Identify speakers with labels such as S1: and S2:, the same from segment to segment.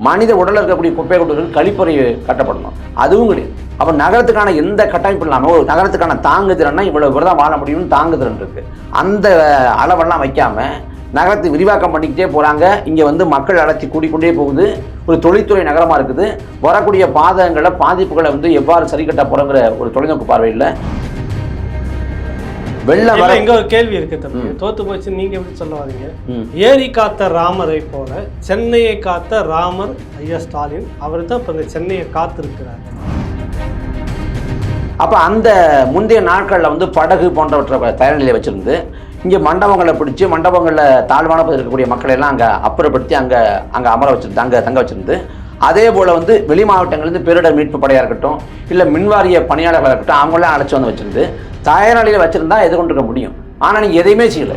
S1: மனித உடலில் இருக்கக்கூடிய குப்பை கொட்டுகள் கழிப்பறை கட்டப்படணும், அதுவும் கிடையாது. அப்போ நகரத்துக்கான எந்த கட்டமைப்பு இல்லாமல் ஒரு நகரத்துக்கான தாங்குதிறன்னா இவ்வளவு தான் வாழ முடியும்னு தாங்குதிறன் இருக்குது. அந்த அளவெல்லாம் வைக்காமல் நகரத்தை விரிவாக்கம் பண்ணிக்கிட்டே போகிறாங்க. இங்கே வந்து மக்கள் அழைச்சி கூடிக்கொண்டே போகுது. ஒரு தொழில்துறை நகரமாக இருக்குது. வரக்கூடிய பாதிப்புகளை வந்து எவ்வாறு சரி கட்ட போகிறோங்கிற ஒரு தொலைநோக்கு பார்வையில் வெள்ளம் வர.
S2: இங்கே ஒரு கேள்வி இருக்கு தம்பி, தோத்து போச்சு நீங்கள் எப்படி சொல்ல வரீங்க? ஏரி காத்த ராமரை போல சென்னையை காத்த ராமர் ஐயா ஸ்டாலின் அவர் தான் இப்போ இந்த சென்னையை காத்திருக்கிறார்.
S1: அப்போ அந்த முந்தைய நாட்களில் வந்து படகு போன்றவற்றை தயார் நிலையை வச்சுருந்து இங்கே மண்டபங்களை பிடிச்சி மண்டபங்களில் தாழ்வான பகுதியில் இருக்கக்கூடிய மக்களை எல்லாம் அங்கே அப்புறப்படுத்தி அங்கே அமர வச்சுருந்து அங்கே தங்க வச்சுருந்து, அதே போல் வந்து வெளி மாவட்டங்கள்லேருந்து பேரிடர் மீட்பு படையாக இருக்கட்டும் இல்லை மின்வாரிய பணியாளர்களாக இருக்கட்டும் அவங்களாம் அழைச்சி வந்து வச்சுருந்து தயார் நிலையில் வச்சுருந்தா எதிர்கொண்டிருக்க முடியும். ஆனால் நீங்கள் எதையுமே செய்யலை.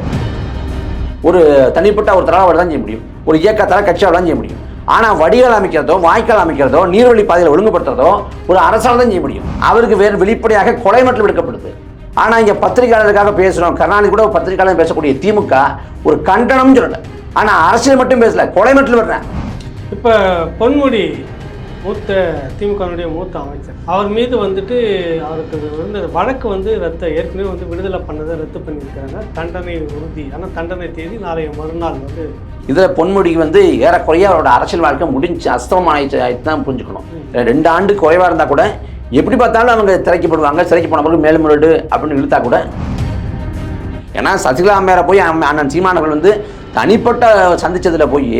S1: ஒரு தனிப்பட்ட ஒரு தலைவரை தான் செய்ய முடியும், ஒரு இயக்கத்தால் கட்சியால் தான் செய்ய முடியும். ஆனால் வடிகால் அமைக்கிறதோ வாய்க்கால் அமைக்கிறதோ நீர்வழி பாதையில் ஒழுங்குபடுத்துறதோ ஒரு அரசால் தான் செய்ய முடியும். அவருக்கு வேறு வெளிப்படையாக கொலை மட்டும் எடுக்கப்படுது. ஆனால் இங்கே பத்திரிகையாளருக்காக பேசுகிறோம். கருணாநிதி கூட பத்திரிகையாளர் பேசக்கூடிய திமுக ஒரு கண்டனம்னு சொல்லலை, ஆனால் அரசியல் மட்டும் பேசலை, கொலை மட்டும் வர்றேன்.
S2: இப்போ பொன்முடி மூத்த திமுகனுடைய மூத்த அமைச்சர் அவர் மீது வந்துட்டு அவருக்கு வந்து வழக்கு வந்து ஏற்கனவே வந்து விடுதலை பண்ணதை ரத்து பண்ணியிருக்கிறாங்க. தண்டனை உறுதி, ஆனால் தண்டனை தேதி நாளைய மறுநாள் வந்து.
S1: இதில் பொன்முடிக்கு வந்து ஏறக்குறைய அவரோட அரசியல் வாழ்க்கை முடிஞ்சு அஸ்தமமாயிடுச்சு தான் புரிஞ்சுக்கணும். 2 ஆண்டு குறைவாக இருந்தால் கூட எப்படி பார்த்தாலும் அவங்க திரைக்கப்படுவாங்க. சிறைக்கு போன பிறகு மேல்முறையீடு அப்படின்னு இழுத்தா கூட, ஏன்னா சசிகலா மேலே போய் அண்ணன் சீமானவர்கள் வந்து தனிப்பட்ட சந்திச்சதில் போய்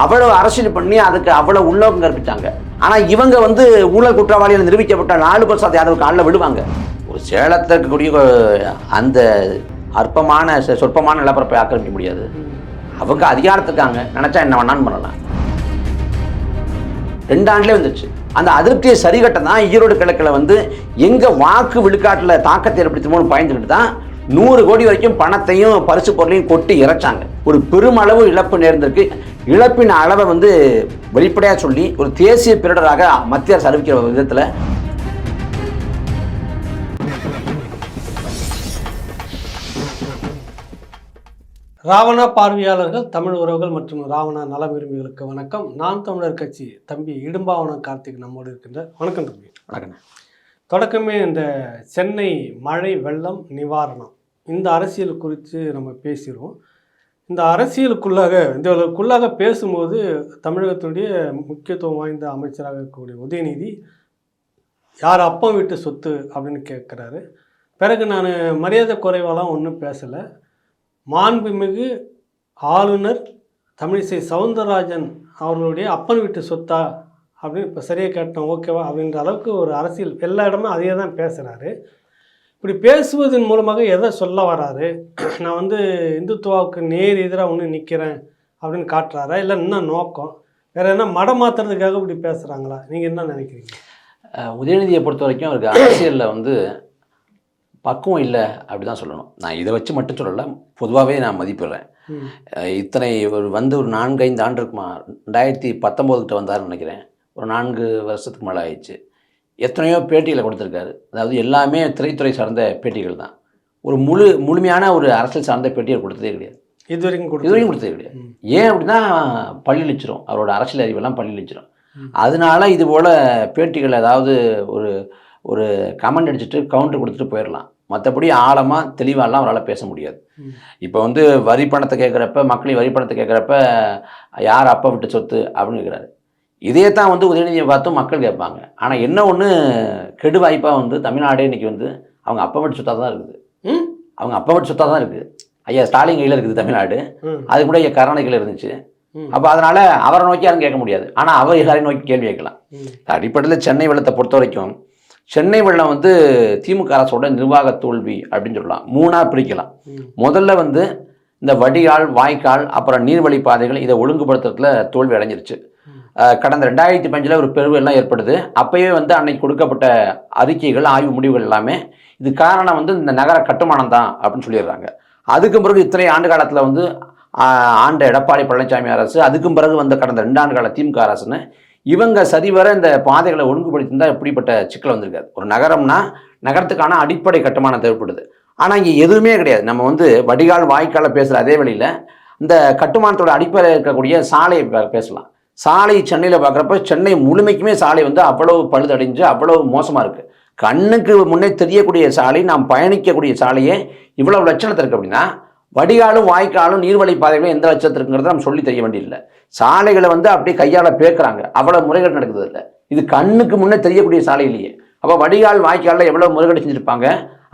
S1: அவ்வளோ அரசியல் பண்ணி அதுக்கு அவ்வளோ உள்நோக்கம் கற்பித்தாங்க. ஆனால் இவங்க வந்து ஊழல் குற்றவாளிகள் நிரூபிக்கப்பட்ட 4 பிரசாத் யாதவ் காலில் விடுவாங்க. ஒரு சேலத்தில் இருக்கக்கூடிய அந்த அற்பமான சொற்பமான நிலப்பரப்பை ஆக்கிரமிக்க முடியாது. அவங்க அதிகாரத்துக்காங்க, நினச்சா என்ன வேணான்னு பண்ணலாம். 2 ஆண்டுலேயே வந்துடுச்சு. அந்த அதிருப்தியை சரிகட்ட தான் ஈரோடு கிழக்கில் வந்து எங்கள் வாக்கு விழுக்காட்டில் தாக்கத்தை ஏற்படுத்துமோன்னு பயந்துக்கிட்டு தான் 100 கோடி வரைக்கும் பணத்தையும் பரிசு பொருளையும் கொட்டி இறைச்சாங்க. ஒரு பெருமளவு இழப்பு நேர்ந்திருக்கு. இழப்பின் அளவை வந்து வெளிப்படையாக சொல்லி ஒரு தேசிய பேரிடராக மத்திய அரசு அறிவிக்கிற விதத்தில்
S2: ராவணா பார்வையாளர்கள், தமிழ் உறவுகள் மற்றும் ராவணா நல விரும்பிகளுக்கு வணக்கம். நான் தமிழர் கட்சி தம்பி இடும்பாவனம் கார்த்திக் நம்மோடு இருக்கின்றார். வணக்கம் தம்பி.
S1: வணக்கம்.
S2: தொடக்கமே இந்த சென்னை மழை வெள்ளம் இந்த அரசியல் குறித்து நம்ம பேசிடுவோம். இந்த அரசியலுக்குள்ளாக பேசும்போது தமிழகத்தினுடைய முக்கியத்துவம் வாய்ந்த அமைச்சராக இருக்கக்கூடிய உதயநிதி யார் அப்பம் வீட்டு சொத்து அப்படின்னு கேட்குறாரு. பிறகு நான் மரியாதை குறைவாலாம் ஒன்றும் பேசலை, மாண்புமிகு ஆளுநர் தமிழிசை சவுந்தரராஜன் அவர்களுடைய அப்பன் வீட்டு சொத்தா அப்படின்னு இப்போ சரியாக கேட்டோம், ஓகேவா அப்படின்ற அளவுக்கு ஒரு அரசியல் எல்லா இடமும் அதையே தான் பேசுகிறாரு. இப்படி பேசுவதன் மூலமாக எதை சொல்ல வராரு? நான் வந்து இந்துத்துவாவுக்கு நேர் எதிராக ஒன்று நிற்கிறேன் அப்படின்னு காட்டுறாரா, இல்லை இன்னும் நோக்கம் வேறு என்ன மடம் மாற்றுறதுக்காக இப்படி பேசுகிறாங்களா? நீங்கள் என்ன நினைக்கிறீங்க?
S1: உதயநிதியை பொறுத்த வரைக்கும் அவருக்கு அரசியலில் வந்து பக்குவம் இல்லை அப்படி தான் சொல்லணும். நான் இதை வச்சு மட்டும் சொல்லலை, பொதுவாகவே நான் மதிப்பிடுறேன். இத்தனை ஒரு 4-5 ஆண்டு இருக்குமா, 2019 வந்தாருன்னு நினைக்கிறேன். ஒரு 4 வருஷத்துக்கு மேலே ஆயிடுச்சு. எத்தனையோ பேட்டிகளை கொடுத்துருக்காரு. அதாவது எல்லாமே திரைத்துறை சார்ந்த பேட்டிகள் தான். ஒரு முழுமையான ஒரு அரசியல் சார்ந்த பேட்டியை கொடுத்ததே கிடையாது.
S2: இதுவரைக்கும்
S1: கொடுத்ததே கிடையாது. ஏன் அப்படின்னா பள்ளிழிச்சிரும், அவரோட அரசியல் அறிவெல்லாம் பள்ளிழிச்சிரும். அதனால இது போல் பேட்டிகள் ஏதாவது ஒரு கமெண்ட் அடிச்சுட்டு கவுண்டர் கொடுத்துட்டு போயிடலாம். மற்றபடி ஆழமாக தெளிவாலாம் அவரால் பேச முடியாது. இப்போ வந்து வரி பணத்தை கேட்குறப்ப, மக்களின் வரி பணத்தை கேட்குறப்ப யார் அப்பா விட்டு சொத்து அப்படின்னு கேட்குறாரு. இதே தான் வந்து உதயநிதியை பார்த்தும் மக்கள் கேட்பாங்க. ஆனால் என்ன ஒன்று கெடு வாய்ப்பாக வந்து தமிழ்நாடே இன்றைக்கி வந்து அவங்க அப்பா விட்டு சொத்தாக தான் இருக்குது. அவங்க அப்பா விட்டு சொத்தாக தான் இருக்குது. ஐயா ஸ்டாலின் கையில் இருக்குது தமிழ்நாடு, அது கூட ஐயா கருணாநிதி கையில் இருந்துச்சு. அப்போ அதனால் அவரை நோக்கி யாரும் கேட்க முடியாது. ஆனால் அவர் எல்லாரையும் நோக்கி கேள்வி கேட்கலாம். அடிப்படையில் சென்னை வெள்ளத்தை பொறுத்த வரைக்கும் சென்னை வெள்ளம் வந்து திமுக அரசோட நிர்வாக தோல்வி அப்படின்னு சொல்லலாம். 3ஆக பிரிக்கலாம். முதல்ல வந்து இந்த வடிகால் வாய்க்கால் அப்புறம் நீர்வழி பாதைகள் இதை ஒழுங்குபடுத்துறதுல தோல்வி அடைஞ்சிருச்சு. கடந்த 2015 ஒரு பெருவெல்லாம் ஏற்படுது. அப்போயே வந்து அன்னைக்கு கொடுக்கப்பட்ட அறிக்கைகள் ஆய்வு முடிவுகள் எல்லாமே இது காரணம் வந்து இந்த நகர கட்டுமானம் தான் அப்படின்னு சொல்லிடுறாங்க. அதுக்கும் பிறகு இத்தனை ஆண்டு காலத்தில் வந்து ஆண்ட எடப்பாடி பழனிசாமி அரசு, அதுக்கும் பிறகு வந்து கடந்த 2 ஆண்டு கால திமுக அரசுன்னு இவங்க சரிவர இந்த பாதைகளை ஒழுங்குபடுத்தியிருந்தால் எப்படிப்பட்ட சிக்கல் வந்திருக்காது. ஒரு நகரம்னா நகரத்துக்கான அடிப்படை கட்டுமானம் தேவைப்படுது. ஆனால் இங்கே எதுவுமே கிடையாது. நம்ம வந்து வடிகால் வாய்க்காலை பேசுகிற அதே வழியில் இந்த கட்டுமானத்தோட அடிப்படையில் இருக்கக்கூடிய சாலையை பேசலாம். சாலை சென்னையில் பார்க்குறப்ப சென்னை முழுமைக்குமே சாலை வந்து அவ்வளவு பழுதடைஞ்சு அவ்வளவு மோசமாக இருக்குது. கண்ணுக்கு முன்னே தெரியக்கூடிய சாலை, நாம் பயணிக்கக்கூடிய சாலையே இவ்வளவு லட்சணத்தில் இருக்குது அப்படின்னா வடிகாலும் வாய்க்காலும் நீர்வழி பாதைகளும் எந்த லட்சத்தில் இருக்குங்கிறத நம்ம சொல்லி தெரிய வேண்டியதில்லை. சாலைகளை வந்து அப்படியே கையால் பேக்குறாங்க, அவ்வளோ முறைகேடு நடக்குது இல்லை. இது கண்ணுக்கு முன்னே தெரியக்கூடிய சாலையிலேயே. அப்போ வடிகால் வாய்க்காலில் எவ்வளோ முறைகேடு செஞ்சுருப்பாங்க,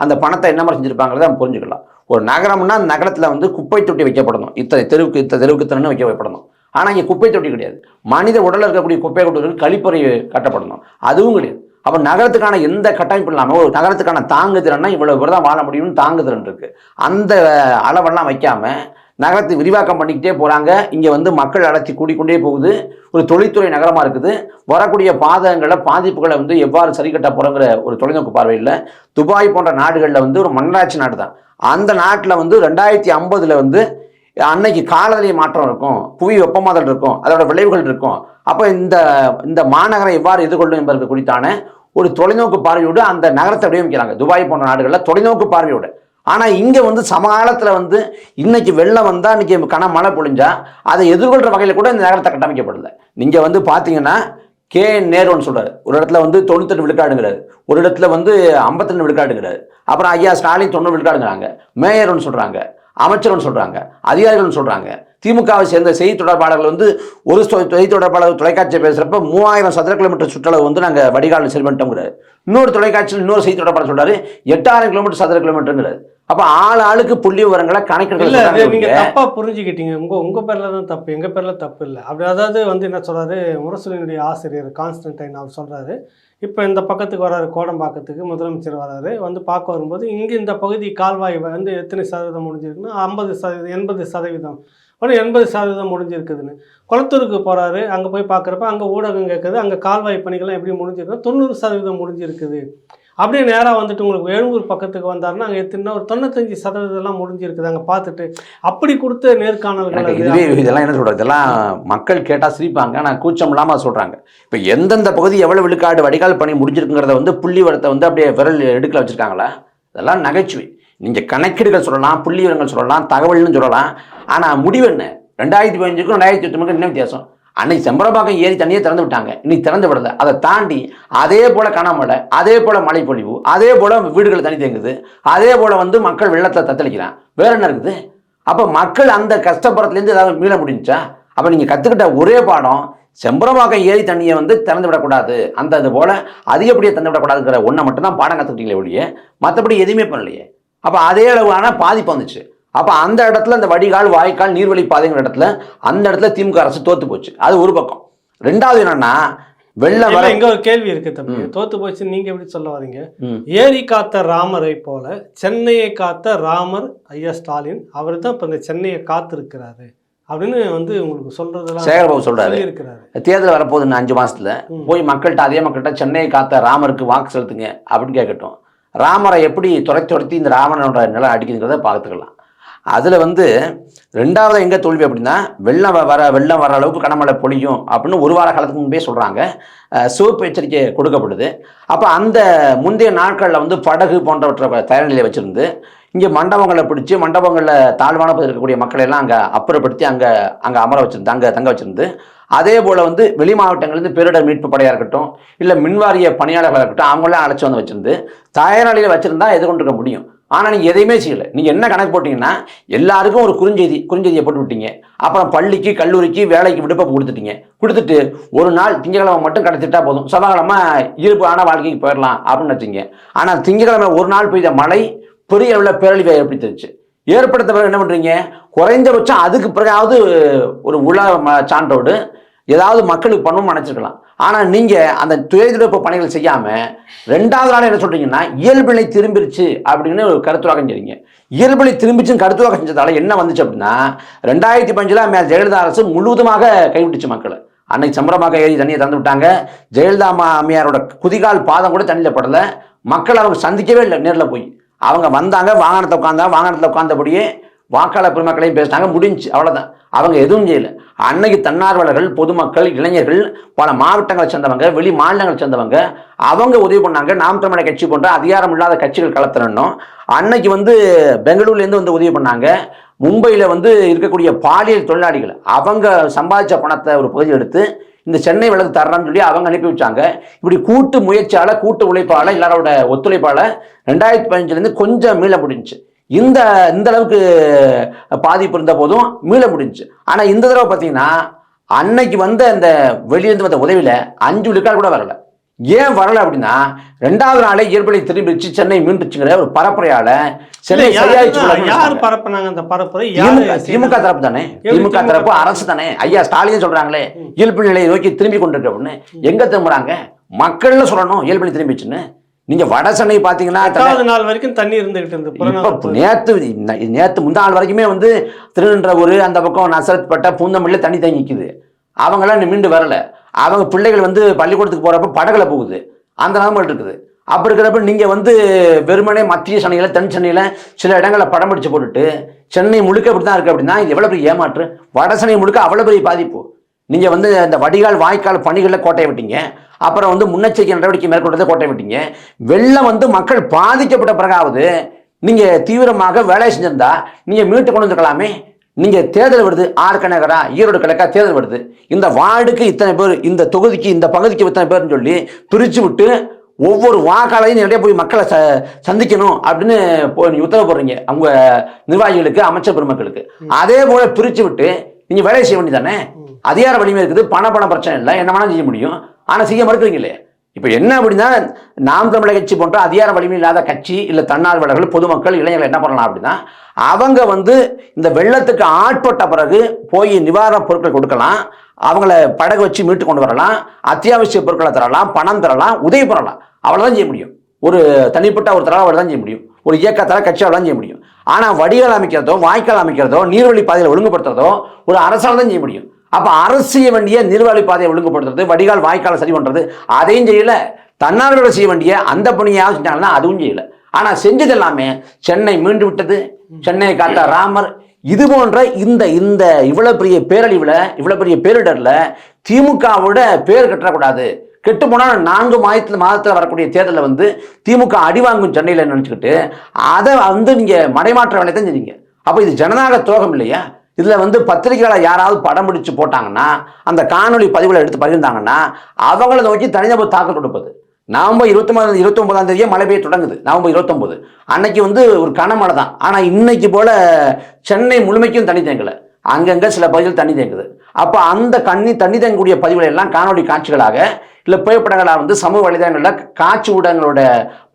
S1: அந்த பணத்தை என்ன மாதிரி செஞ்சுருப்பாங்கிறத நம்ம புரிஞ்சுக்கலாம். ஒரு நகரம்னா அந்த நகரத்தில் வந்து குப்பை தொட்டி வைக்கப்படணும், இத்தனை தெருவுக்கு இத்தனை வைக்கப்படணும். ஆனால் இங்கே குப்பை தொட்டி கிடையாது. மனித உடலில் இருக்கக்கூடிய குப்பை கொட்டுவதற்கு கழிப்பறை கட்டப்படணும், அதுவும் கிடையாது. அப்போ நகரத்துக்கான எந்த கட்டமைப்பு இல்லாமல் ஒரு நகரத்துக்கான தாங்கு திறன்னா இவ்வளோ பேர் தான் வாழ முடியும்னு தாங்கு திறன் இருக்குது. அந்த அளவெல்லாம் வைக்காமல் நகரத்தை விரிவாக்கம் பண்ணிக்கிட்டே போகிறாங்க. இங்கே வந்து மக்கள் அடர்த்தி கூடிக்கொண்டே போகுது. ஒரு தொழில்துறை நகரமாக இருக்குது. வரக்கூடிய பாதிப்புகளை வந்து எவ்வாறு சரி கட்ட போகிறோங்கிற ஒரு தொலைநோக்கு பார்வையில் துபாய் போன்ற நாடுகளில் வந்து ஒரு மன்னராட்சி நாடு தான். அந்த நாட்டில் வந்து 2050 வந்து அன்னைக்கு காலநிலை மாற்றம் இருக்கும், புவி வெப்பமாதல் இருக்கும், அதோட விளைவுகள் இருக்கும். அப்போ இந்த மாநகரம் எவ்வாறு எதிர்கொள்ளும் என்பதற்கு குறித்தான ஒரு தொலைநோக்கு பார்வையோடு அந்த நகரத்தை வடிவமைக்கிறாங்க துபாய் போன்ற நாடுகளில், தொலைநோக்கு பார்வையோடு. ஆனால் இங்கே வந்து சமகாலத்தில் வந்து இன்னைக்கு வெள்ளம் வந்தால் இன்னைக்கு கனமழை பொழிஞ்சா அதை எதிர்கொள்கிற வகையில் கூட இந்த நகரத்தை கட்டமைக்கப்படலை. நீங்கள் வந்து பார்த்தீங்கன்னா KN நேருன்னு சொல்கிறார், ஒரு இடத்துல வந்து 98 விழுக்காடுங்கிறாரு, ஒரு இடத்துல வந்து 52 விழுக்காடுங்கிறாரு. அப்புறம் ஐயா ஸ்டாலின் 90 விழுக்காடுங்கிறாங்க. மேயர்னு சொல்கிறாங்க, அமைச்சர்னு சொல்கிறாங்க, அதிகாரிகள்னு சொல்கிறாங்க. திமுகவை சேர்ந்த செய்தி தொடர்பாளர்கள் வந்து ஒரு செய்தி தொடர்பாளர் தொலைக்காட்சியை பேசுகிறப்ப 3000 சதுர கிலோமீட்டர் சுற்றளவு வந்து நாங்கள் வடிகாலில் சரி பண்ணிட்டோங்கிறாரு. இன்னொரு தொலைக்காட்சியில் இன்னொரு செய்தி தொடர்பாளர் சொல்கிறாரு 8000 கிலோமீட்டர் சதுர கிலோமீட்டருங்கிறாரு. அப்போ ஆளுக்கு புள்ளி விவரங்களை கணக்கெடுக்க
S2: நீங்கள் தப்பாக புரிஞ்சுக்கிட்டீங்க. உங்கள் பேரில் தான் தப்பு, எங்கள் பேரில் தப்பு இல்லை. அப்படி அதாவது வந்து என்ன சொல்கிறாரு, முரசொலியினுடைய ஆசிரியர் கான்ஸ்டன்டைன் அவர் சொல்கிறாரு, இப்போ இந்த பக்கத்துக்கு வராரு, கோடம்பாக்கத்துக்கு முதலமைச்சர் வராரு, வந்து பார்க்க வரும்போது இங்கே இந்த பகுதி கால்வாய் வந்து எத்தனை சதவீதம் முடிஞ்சிருக்குன்னா 50%, 80%, 80% முடிஞ்சிருக்குதுன்னு. குளத்தூருக்கு போகிறாரு, அங்கே போய் பார்க்குறப்ப அங்கே ஊடகம் கேட்குது, அங்கே கால்வாய் பணிகள்லாம் எப்படி முடிஞ்சிருக்குன்னா 90% முடிஞ்சிருக்குது. அப்படியே நேராக வந்துட்டு உங்களுக்கு எழும்பூர் பக்கத்துக்கு வந்தாருன்னா அங்கே எத்தனை ஒரு 95% முடிஞ்சிருக்குது அங்கே பார்த்துட்டு. அப்படி கொடுத்த நேர்காணல்கள்
S1: இதெல்லாம் என்ன சொல்கிறது, இதெல்லாம் மக்கள் கேட்டால் சிரிப்பாங்க, ஆனால் கூச்சம் இல்லாமல் சொல்கிறாங்க. இப்போ எந்தெந்த பகுதி எவ்வளோ விழுக்காடு வடிகால் பணி முடிஞ்சிருக்குங்கிறத வந்து புள்ளி வரத்தை வந்து அப்படியே விரல் எடுக்கல வச்சுருக்காங்களா? இதெல்லாம் நகைச்சுவை. நீங்கள் கணக்கீடுகள் சொல்லலாம், புள்ளி விவரங்கள் சொல்லலாம், தகவல்னு சொல்லலாம். ஆனால் முடிவு என்ன? 2015க்கும் 2008க்கும் என்ன வித்தியாசம்? அன்னைக்கு செம்பரம்பாக்கம் ஏரி தண்ணியை திறந்து விட்டாங்க, இன்னைக்கு திறந்து விடலை. அதை தாண்டி அதே போல் கனமழை, அதே போல் மழைப்பொழிவு, அதே போல் வீடுகள் தண்ணி தேங்குது, அதே போல் வந்து மக்கள் வெள்ளத்தை தத்தளிக்கிறான். வேற என்ன இருக்குது? அப்போ மக்கள் அந்த கஷ்டப்படுறதுலேருந்து ஏதாவது மீள முடிஞ்சா? அப்போ நீங்கள் கற்றுக்கிட்ட ஒரே பாடம் செம்பரம்பாக்கம் ஏரி தண்ணியை வந்து திறந்து விடக்கூடாது, அந்த இது போல் அதிகப்படியாக திறந்து விடக்கூடாதுங்கிற ஒன்றை மட்டும்தான் பாடம் கற்றுக்கிட்டீங்களே ஒழிய மற்றபடி எதுவுமே பண்ணலையே. அப்போ அதே அளவான பாதிப்பு வந்துச்சு. அப்போ அந்த இடத்துல இந்த வடிகால் வாய்க்கால் நீர்வழி பாதைங்கிற இடத்துல அந்த இடத்துல திமுக அரசு தோத்து போச்சு. அது ஒரு பக்கம். ரெண்டாவது என்னன்னா, வெள்ளம் வர
S2: இங்க ஒரு கேள்வி இருக்கு தம்பி, தோத்து போச்சு நீங்க எப்படி சொல்ல வரீங்க? ஏரி காத்த ராமரை போல சென்னையை காத்த ராமர் ஐயா ஸ்டாலின் அவர் தான் இப்ப இந்த சென்னையை காத்து இருக்கிறாரு அப்படின்னு வந்து உங்களுக்கு சொல்றதெல்லாம்
S1: சேகர்பாபு சொல்றாரு. தேர்தல் வரப்போகுது இன்னும் 5 மாசத்துல, போய் மக்கள்கிட்ட அதே மக்கள்கிட்ட சென்னையை காத்த ராமருக்கு வாக்கு செலுத்துங்க அப்படின்னு கேட்கட்டும். ராமரை எப்படி துரத்தி இந்த ராமனோட நிலம் அடிக்குதுங்கிறத பார்த்துக்கலாம். அதில் வந்து ரெண்டாவது எங்கே தோல்வி அப்படின்னா, வெள்ளம் வர அளவுக்கு கனமழை பொழியும் அப்படின்னு ஒரு வார காலத்துக்கு முன்பே சொல்கிறாங்க. சிவப்பு எச்சரிக்கை கொடுக்கப்படுது. அப்போ அந்த முந்தைய நாட்களில் வந்து படகு போன்றவற்றை தயார் நிலையை வச்சுருந்து இங்கே மண்டபங்களை பிடிச்சி மண்டபங்களில் தாழ்வான பகுதியில் இருக்கக்கூடிய மக்களை எல்லாம் அங்கே அப்புறப்படுத்தி அங்கே அமர வச்சுருந்து அங்கே தங்க வச்சுருந்து, அதே போல் வந்து வெளி மாவட்டங்கள்லேருந்து பேரிடர் மீட்பு படையாக இருக்கட்டும், இல்லை மின்வாரிய பணியாளர்களாக இருக்கட்டும், அவங்களாம் அழைச்சி வந்து வச்சுருந்து தயார் நிலையில் வச்சுருந்தா எதிர்கொண்டிருக்க முடியும். ஆனால் நீங்கள் எதையுமே செய்யலை. நீங்கள் என்ன கணக்கு போட்டிங்கன்னா, எல்லாருக்கும் ஒரு குறுஞ்செய்தியை போட்டு விட்டீங்க. அப்புறம் பள்ளிக்கு கல்லூரிக்கு வேலைக்கு விடுப்பு கொடுத்துட்டு ஒரு நாள் திங்கக்கிழமை மட்டும் கிடச்சிட்டா போதும், செவ்வாய்க்கிழமை இயல்பான வாழ்க்கைக்கு போயிடலாம் அப்படின்னு வச்சிங்க. ஆனால் திங்கக்கிழமை ஒரு நாள் பெய்த மழை பெரிய அளவில் பேரழிவை ஏற்படுத்திருச்சு. ஏற்படுத்த பிறகு என்ன பண்ணுறீங்க? குறைந்தபட்சம் அதுக்கு பிறகாவது ஒரு சான்றோடு ஏதாவது மக்களுக்கு பண்ணணும்னு நினச்சிருக்கலாம். ஆனால் நீங்கள் அந்த துயரப்பு பணிகள் செய்யாமல் ரெண்டாவது நாள் என்ன சொல்கிறீங்கன்னா, இயல்பினை திரும்பிடுச்சு அப்படின்னு ஒரு கருத்துவாக்கம் செய்றீங்க. இயல்பினை திரும்பிச்சுன்னு கருத்துவாக்கம் செஞ்சதால என்ன வந்துச்சு அப்படின்னா, 2015 ஜெயலலிதா அரசு முழுவதுமாக கைவிட்டுச்சு மக்களை. அன்னைக்கு செம்பரம்பாக்கம் ஏரி தண்ணியை தந்து விட்டாங்க. ஜெயலலிதா அம்மையாரோட குதிகால் பாதம் கூட தண்ணியில் படலை. மக்கள் அவங்க சந்திக்கவே இல்லை. நேரில் போய் அவங்க வந்தாங்க, வாகனத்தில் உட்காந்தபடியே வாக்காளர் பெருமக்களையும் பேசினாங்க, முடிஞ்சு, அவ்வளோதான். அவங்க எதுவும் செய்யலை. அன்னைக்கு தன்னார்வலர்கள், பொதுமக்கள், இளைஞர்கள், பல மாவட்டங்களை சேர்ந்தவங்க, வெளி மாநிலங்களை சேர்ந்தவங்க, அவங்க உதவி பண்ணாங்க. நாம் தமிழர் கட்சி போன்ற அதிகாரம் இல்லாத கட்சிகள் களத்திரணும். அன்னைக்கு பெங்களூர்லேருந்து உதவி பண்ணாங்க. மும்பையில் இருக்கக்கூடிய பாலியல் தொழிலாளிகள் அவங்க சம்பாதிச்ச பணத்தை ஒரு பகுதி எடுத்து இந்த சென்னை விளக்கு தர்றன்னு சொல்லி அவங்க அனுப்பி வச்சாங்க. இப்படி கூட்டு முயற்சியால, கூட்டு உழைப்பால, எல்லாரோட ஒத்துழைப்பால 2015 கொஞ்சம் மீள முடிஞ்சு. இந்த அளவுக்கு பாதிப்பு இருந்த போதும் மீள முடிஞ்சு. ஆனா இந்த தடவை பார்த்தீங்கன்னா அன்னைக்கு அந்த வெளியிருந்து வந்த உதவியில 5 விழுக்காடு கூட வரல. ஏன் வரல அப்படின்னா, 2வது நாளே இயல்புலை திரும்பிச்சு, சென்னை மீண்டுச்சுங்கிற ஒரு பரப்புரையால சென்னை
S2: யார் பரப்புனாங்க? அந்த பரப்புரை
S1: திமுக தரப்பு தானே. திமுக தரப்பு, அரசு தானே. ஐயா ஸ்டாலின் சொல்றாங்களே இயல்பு நிலையை நோக்கி திரும்பி கொண்டிருக்கு அப்படின்னு. எங்க திரும்புறாங்க? மக்கள்னு சொல்லணும் இயல்பு நிலை திரும்பிச்சுன்னு. நீங்க வட சென்னை பாத்தீங்கன்னா
S2: 8வது நாள் வரைக்கும் தண்ணி இருந்துகிட்டு இருந்தது.
S1: நேத்து முந்தா நாள் வரைக்குமே திருநின்றவூர், அந்த பக்கம் நசரத்பேட்டை, பூந்தமல்லியில தண்ணி தேங்கிக்குது. அவங்களாம் மீண்டு வரல. அவங்க பிள்ளைகள் பள்ளிக்கூடத்துக்கு போறப்ப படகுல போகுது. அந்த நிலைமை இருக்குது. அப்படி இருக்கிறப்ப நீங்க வெறுமனே மத்திய சென்னையில, தென் சென்னையில சில இடங்களை படம் பிடிச்சு போட்டுட்டு சென்னை முழுக்க இப்படிதான் இருக்கு அப்படின்னா இது எவ்வளவு பெரிய ஏமாற்று. வட சென்னை முழுக்க அவ்வளவு பெரிய பாதிப்பு. நீங்க அந்த வடிகால், வாய்க்கால் பணிகளில் கோட்டையை விட்டீங்க. அப்புறம் முன்னெச்சரிக்கை நடவடிக்கை மேற்கொண்டதை கோட்டை விட்டீங்க. வெள்ளம் மக்கள் பாதிக்கப்பட்ட பிறகாவது நீங்க தீவிரமாக வேலை செஞ்சிருந்தா நீங்க மீட்டு கொண்டு வந்துக்கலாமே. நீங்க தேர்தல் வருது, ஆர்க நகரா, ஈரோடு கிழக்கா தேர்தல் வருது, இந்த வார்டுக்கு இத்தனை பேர், இந்த தொகுதிக்கு, இந்த பகுதிக்கு இத்தனை பேர்னு சொல்லி பிரிச்சு விட்டு ஒவ்வொரு வாக்காளையும் நிறைய போய் மக்களை சந்திக்கணும் அப்படின்னு உத்தரவு போடுறீங்க அவங்க நிர்வாகிகளுக்கு, அமைச்சர் பெருமக்களுக்கு. அதே போல பிரிச்சு விட்டு நீங்க வேலை செய்ய வேண்டியதானே. அதிகார வலிமை இருக்குது, பண பிரச்சனை இல்லை, என்ன வேணாலும் செய்ய முடியும். ஆனா செய்ய மறுக்கிறீங்களே. இப்ப என்ன அப்படின்னா, நாம் தமிழர் கட்சி போன்ற அதிகார வலிமை இல்லாத கட்சி, இல்ல தன்னார்வலர்கள், பொதுமக்கள், இளைஞர்கள் என்ன பண்ணலாம் அப்படின்னா, அவங்க இந்த வெள்ளத்துக்கு ஆட்பட்ட பிறகு போய் நிவாரண பொருட்கள் கொடுக்கலாம், அவங்கள படகு வச்சு மீட்டு கொண்டு வரலாம், அத்தியாவசிய பொருட்களை தரலாம், பணம் தரலாம், உதவி பண்ணலாம். அவ்வளவுதான் செய்ய முடியும். ஒரு தனிப்பட்ட ஒரு தரவை தான் செய்ய முடியும். ஒரு இயக்கத்தால கட்சியால் தான் செய்ய முடியும். ஆனா வடிகால் அமைக்கிறதோ, வாய்க்கால் அமைக்கிறதோ, நீர்வழி பாதையை ஒழுங்குபடுத்துறதோ ஒரு அரசால் தான் செய்ய முடியும். அப்ப அரசு செய்ய வேண்டிய நீர்வழி பாதையை ஒழுங்குபடுத்துறது, வடிகால் வாய்க்காலை சரி பண்றது, அதையும் செய்யல. தன்னார்வலர்கள் செய்ய வேண்டிய அந்த பணியாவது செஞ்சாங்கன்னா அதுவும் செய்யல. ஆனா செஞ்சது எல்லாமே சென்னை மீண்டு விட்டது, சென்னை காத்த ராமர். இது போன்ற இந்த இவ்வளவு பெரிய பேரழிவுல, இவ்வளவு பெரிய பேரிடர்ல திமுகவோட பேர் கட்டக்கூடாது. கெட்டு போனால் 4 மாதத்துல வரக்கூடிய தேர்தலில் திமுக அடிவாங்கும் சென்னையில் நினைச்சுக்கிட்டு அதை நீங்க மடைமாற்ற வேலை தான் செஞ்சீங்க. அப்ப இது ஜனநாயக துரோகம் இல்லையா? இதுல பத்திரிகையாளர் யாராவது படம் பிடிச்சு போட்டாங்கன்னா, அந்த காணொலி பதிவுகளை எடுத்து பகிர்ந்தாங்கன்னா அவங்கள நோக்கி தனிநபர் தாக்கல் கொடுப்பது. நவம்பர் 29ஆம் தேதியே மழை பெய்ய தொடங்குது. நவம்பர் 29 அன்னைக்கு ஒரு கனமழை தான். ஆனா இன்னைக்கு போல சென்னை முழுமைக்கும் தண்ணி தேங்கல, அங்கங்க சில பகுதிகள் தண்ணி தேங்குது. அப்ப அந்த தண்ணி தேங்கக்கூடிய பதிவுகளை எல்லாம் காணொலி காட்சிகளாக இல்ல புகைப்படங்களாக சமூக வலைதளங்கள்ல காட்சி ஊடகங்களோட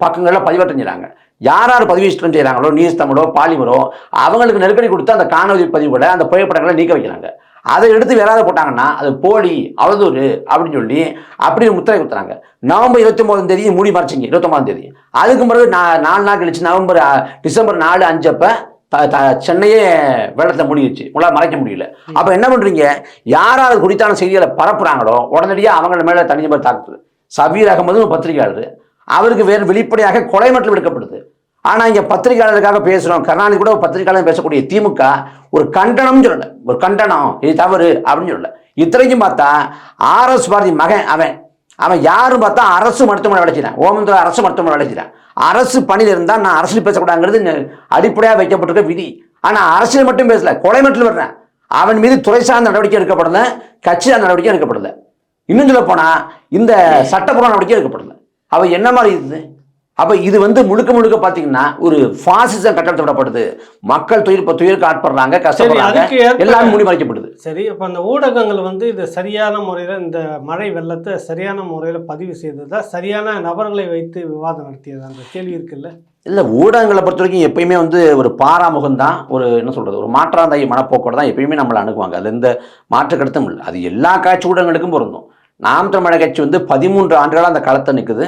S1: பக்கங்கள்ல பதிவேற்றம் செய்றாங்க. யார் பதிவேற்றம் செய்யறாங்களோ, நியூஸ் தமிழோ, பாலிமரோ, அவங்களுக்கு நெருக்கடி கொடுத்து அந்த காணொலி பதிவுகளை, அந்த புகைப்படங்களை நீக்க வைக்கிறாங்க. அதை எடுத்து வேறாவது போட்டாங்கன்னா அது போலி, அவதூறு அப்படின்னு சொல்லி அப்படி முத்திரை குத்துறாங்க. நவம்பர் 29ஆம் தேதி மூடி மறைச்சிங்க. 29ஆம் தேதி அதுக்கு பிறகு 4 நாள் கழிச்சு டிசம்பர் 4, 5 அப்ப சென்னையே வெள்ளத்தை மூடிடுச்சு. உங்களால் மறைக்க முடியல. அப்ப என்ன பண்றீங்க? யாராவது குறித்தான செய்திகளை பரப்புறாங்களோ உடனடியா அவங்கள மேல தனிநபர் தாக்குது. சபீர் அகமது பத்திரிகையாளர், அவருக்கு வேறு வெளிப்படையாக கொலை மட்டும் எடுக்கப்படுது. ஆனா இங்க பத்திரிகையாளருக்காக பேசுறோம். கருணாநிதி கூட பத்திரிகையாளர் பேசக்கூடிய திமுக ஒரு கண்டனம் சொல்லல, ஒரு கண்டனம், இது தவறு அப்படின்னு சொல்லல. இத்தனைக்கும் பார்த்தா RS பாரதி மகன் அவன் யாரும் பார்த்தா அரசு மருத்துவமனை வேலைச்சான், ஓமந்தூர் அரசு மருத்துவமனை வேலைச்சான். அரசு பணியில் இருந்தா நான் அரசியல் பேசக்கூடாதுங்கிறது அடிப்படையாக வைக்கப்பட்டிருக்க விதி. ஆனா அரசியல் மட்டும் பேசல, கொலை மட்டும் வர்றேன். அவன் மீது துறை சார்ந்த நடவடிக்கை எடுக்கப்படல, கட்சி சார்ந்த நடவடிக்கை எடுக்கப்படல. இன்னும் சொல்ல போனா இந்த சட்டப்பூர்வ நடவடிக்கை எடுக்கப்படல. அவ என்ன மாதிரி இருக்குது? அப்ப இது முழுக்க முழுக்க பாத்தீங்கன்னா ஒரு பாசிசம் கட்டப்படுது. மக்கள் துயருக்கு ஆட்படுறாங்க, கஷ்டப்படுறாங்க, எல்லாரும் மூடி மறைக்கப்படுது.
S2: சரி, அப்ப அந்த ஊடகங்கள் இது சரியான முறையில இந்த மழை வெள்ளத்தை சரியான முறையில பதிவு செய்ததா, சரியான நபர்களை வைத்து விவாதம் நடத்தியதா, அந்த கேள்வி இருக்குல்ல? இல்ல,
S1: ஊடகங்களை பொறுத்த வரைக்கும் எப்பயுமே ஒரு பாராமுகம் தான், ஒரு என்ன சொல்றது, ஒரு மாற்றாந்தாய் மனப்போக்கோட தான் எப்பயுமே நம்மளை அணுகுவாங்க. அது எந்த மாற்று கருத்தும் இல்லை. அது எல்லா காட்சி ஊடகங்களுக்கும் பொருந்தும். நாம் தமிழர் கட்சி 13 ஆண்டுகளாக அந்த களத்தை நிற்குது.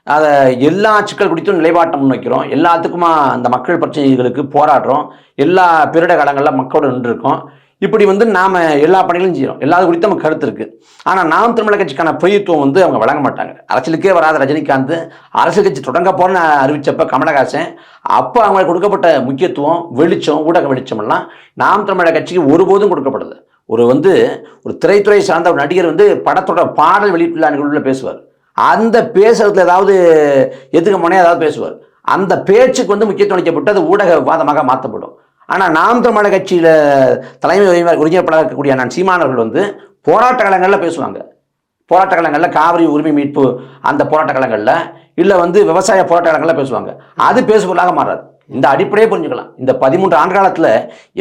S1: அதை எல்லா சிக்கல் குறித்தும் நிலைப்பாட்டை முன்வைக்கிறோம். எல்லாத்துக்குமா அந்த மக்கள் பிரச்சனைகளுக்கு போராடுறோம். எல்லா பேரிட காலங்களில் மக்களோடு நின்றுருக்கோம். இப்படி வந்து நாம் எல்லா பணிகளும் செய்கிறோம், எல்லாது குறித்து நமக்கு கருத்து இருக்குது. ஆனால் நாம் தமிழர் கட்சிக்கான பிரதித்துவம் வந்து அவங்க வழங்க மாட்டாங்க. அரசியலுக்கே வராத ரஜினிகாந்த் அரசியல் கட்சி தொடங்க போறேன்னு அறிவிச்சப்ப கமலஹாசன் அப்போ அவங்களுக்கு கொடுக்கப்பட்ட முக்கியத்துவம், வெளிச்சம், ஊடக வெளிச்சமெல்லாம் நாம் தமிழர் கட்சிக்கு ஒருபோதும் கொடுக்கப்படுது. ஒரு திரைத்துறை சார்ந்த ஒரு நடிகர் வந்து படத்தோட பாடல் வெளியிட்டுள்ள நிகழ்வுல பேசுவார். அந்த பேசுறதுல ஏதாவது எதுக்கு முன்னே ஏதாவது பேசுவார். அந்த பேச்சுக்கு வந்து முக்கியத்துவம் அளிக்கப்பட்டு அது ஊடக விவாதமாக மாற்றப்படும். ஆனால் நாம் தமிழர் கட்சியில் தலைமை ஒருங்கிணைப்பாளராக இருக்கக்கூடிய நான் சீமானவர்கள் வந்து போராட்ட காலங்களில் பேசுவாங்க. போராட்ட காலங்களில் காவிரி உரிமை மீட்பு அந்த போராட்ட காலங்களில் இல்லை வந்து விவசாய போராட்ட காலங்களில் பேசுவாங்க. அது பேசுபொருளாக மாறாது. இந்த அடிப்படையே புரிஞ்சுக்கலாம். இந்த 13 ஆண்டு காலத்தில்